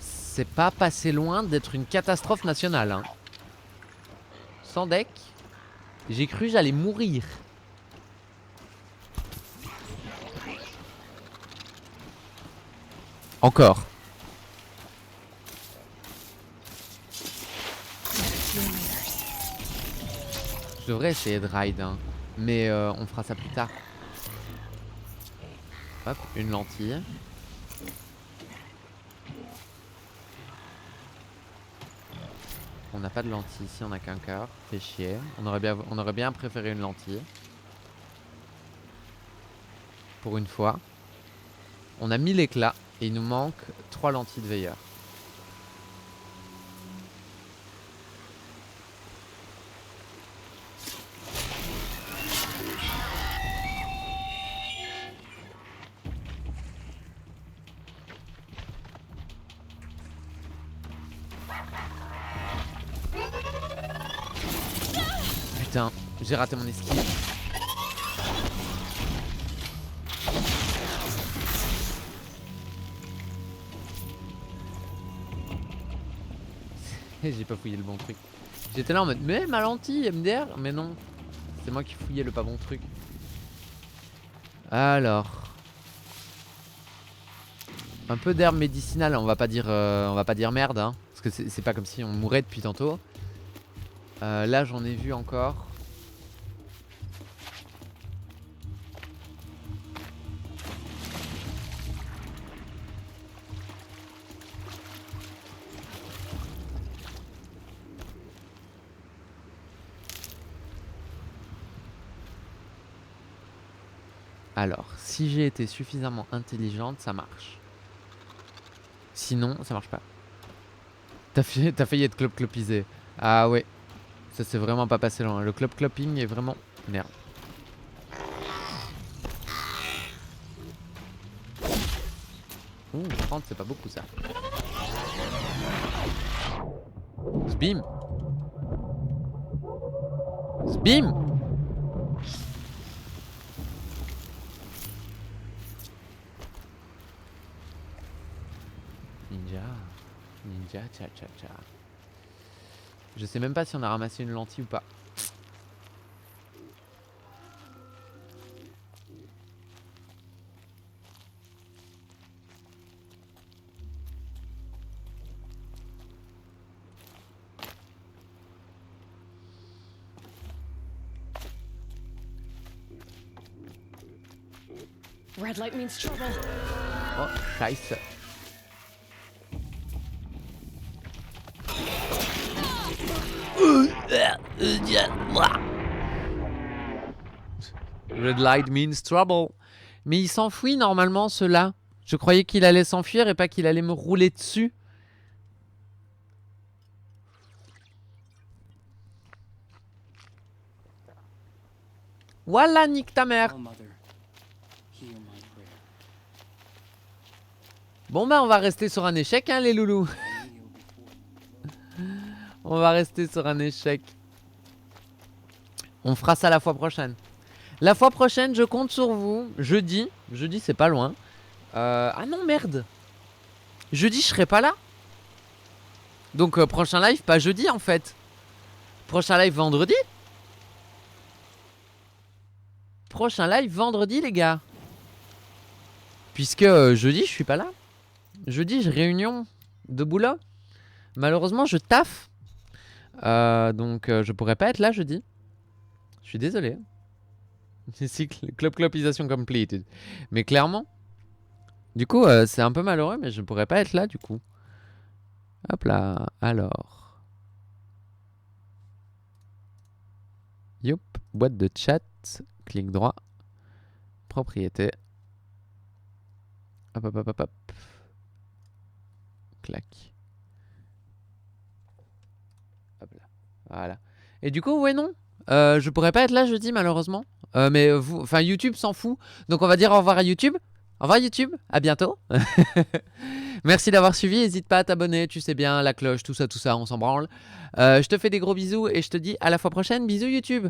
C'est pas passé loin d'être une catastrophe nationale. Hein. Sans deck, j'ai cru j'allais mourir. Encore. Je devrais essayer de ride, hein. Mais on fera ça plus tard. Hop, une lentille. On n'a pas de lentille ici, on n'a qu'un cœur. Fait chier. On aurait bien préféré une lentille. Pour une fois. On a mis l'éclat et il nous manque 3 lentilles de veilleur. Putain, j'ai raté mon esquive. J'ai pas fouillé le bon truc. J'étais là en mode, mais ma lentille MDR. Mais non, c'est moi qui fouillais le pas bon truc. Alors, un peu d'herbe médicinale. On va pas dire merde, hein, parce que c'est pas comme si on mourait depuis tantôt. Là j'en ai vu encore. Alors, si j'ai été suffisamment intelligente, ça marche. Sinon, ça marche pas. T'as failli être clop-clopisé. Ah ouais. Ça s'est vraiment pas passé loin. Le clop-clopping est vraiment... Merde. Ouh, 30 c'est pas beaucoup ça. Zbim. Zbim. Ninja, tcha. Je sais même pas si on a ramassé une lentille ou pas. Red light means trouble. Oh, scheiße. Red light means trouble. Mais il s'enfuit normalement ceux-là. Je croyais qu'il allait s'enfuir et pas qu'il allait me rouler dessus. Voilà, nique ta mère. Bon bah on va rester sur un échec hein les loulous. On va rester sur un échec. On fera ça la fois prochaine. La fois prochaine, je compte sur vous. Jeudi. Jeudi, c'est pas loin. Ah non, merde. Jeudi, je serai pas là. Donc, prochain live, pas jeudi en fait. Prochain live vendredi. Prochain live vendredi, les gars. Puisque jeudi, je suis pas là. Jeudi, j'ai réunion de boulot. Malheureusement, je taffe. Donc, je pourrais pas être là jeudi. Je suis désolé. Ici, clopisation completed. Mais clairement, du coup, c'est un peu malheureux, mais je pourrais pas être là du coup. Hop là, alors. Youp, boîte de chat, clic droit, propriété. Hop, hop, hop, hop, hop. Clac. Hop là, voilà. Et du coup, ouais, non. Je pourrais pas être là jeudi, malheureusement. Mais vous, enfin, YouTube s'en fout. Donc, on va dire au revoir à YouTube. Au revoir YouTube, à bientôt. Merci d'avoir suivi, n'hésite pas à t'abonner, tu sais bien, la cloche, tout ça, on s'en branle. Je te fais des gros bisous et je te dis à la fois prochaine, bisous YouTube.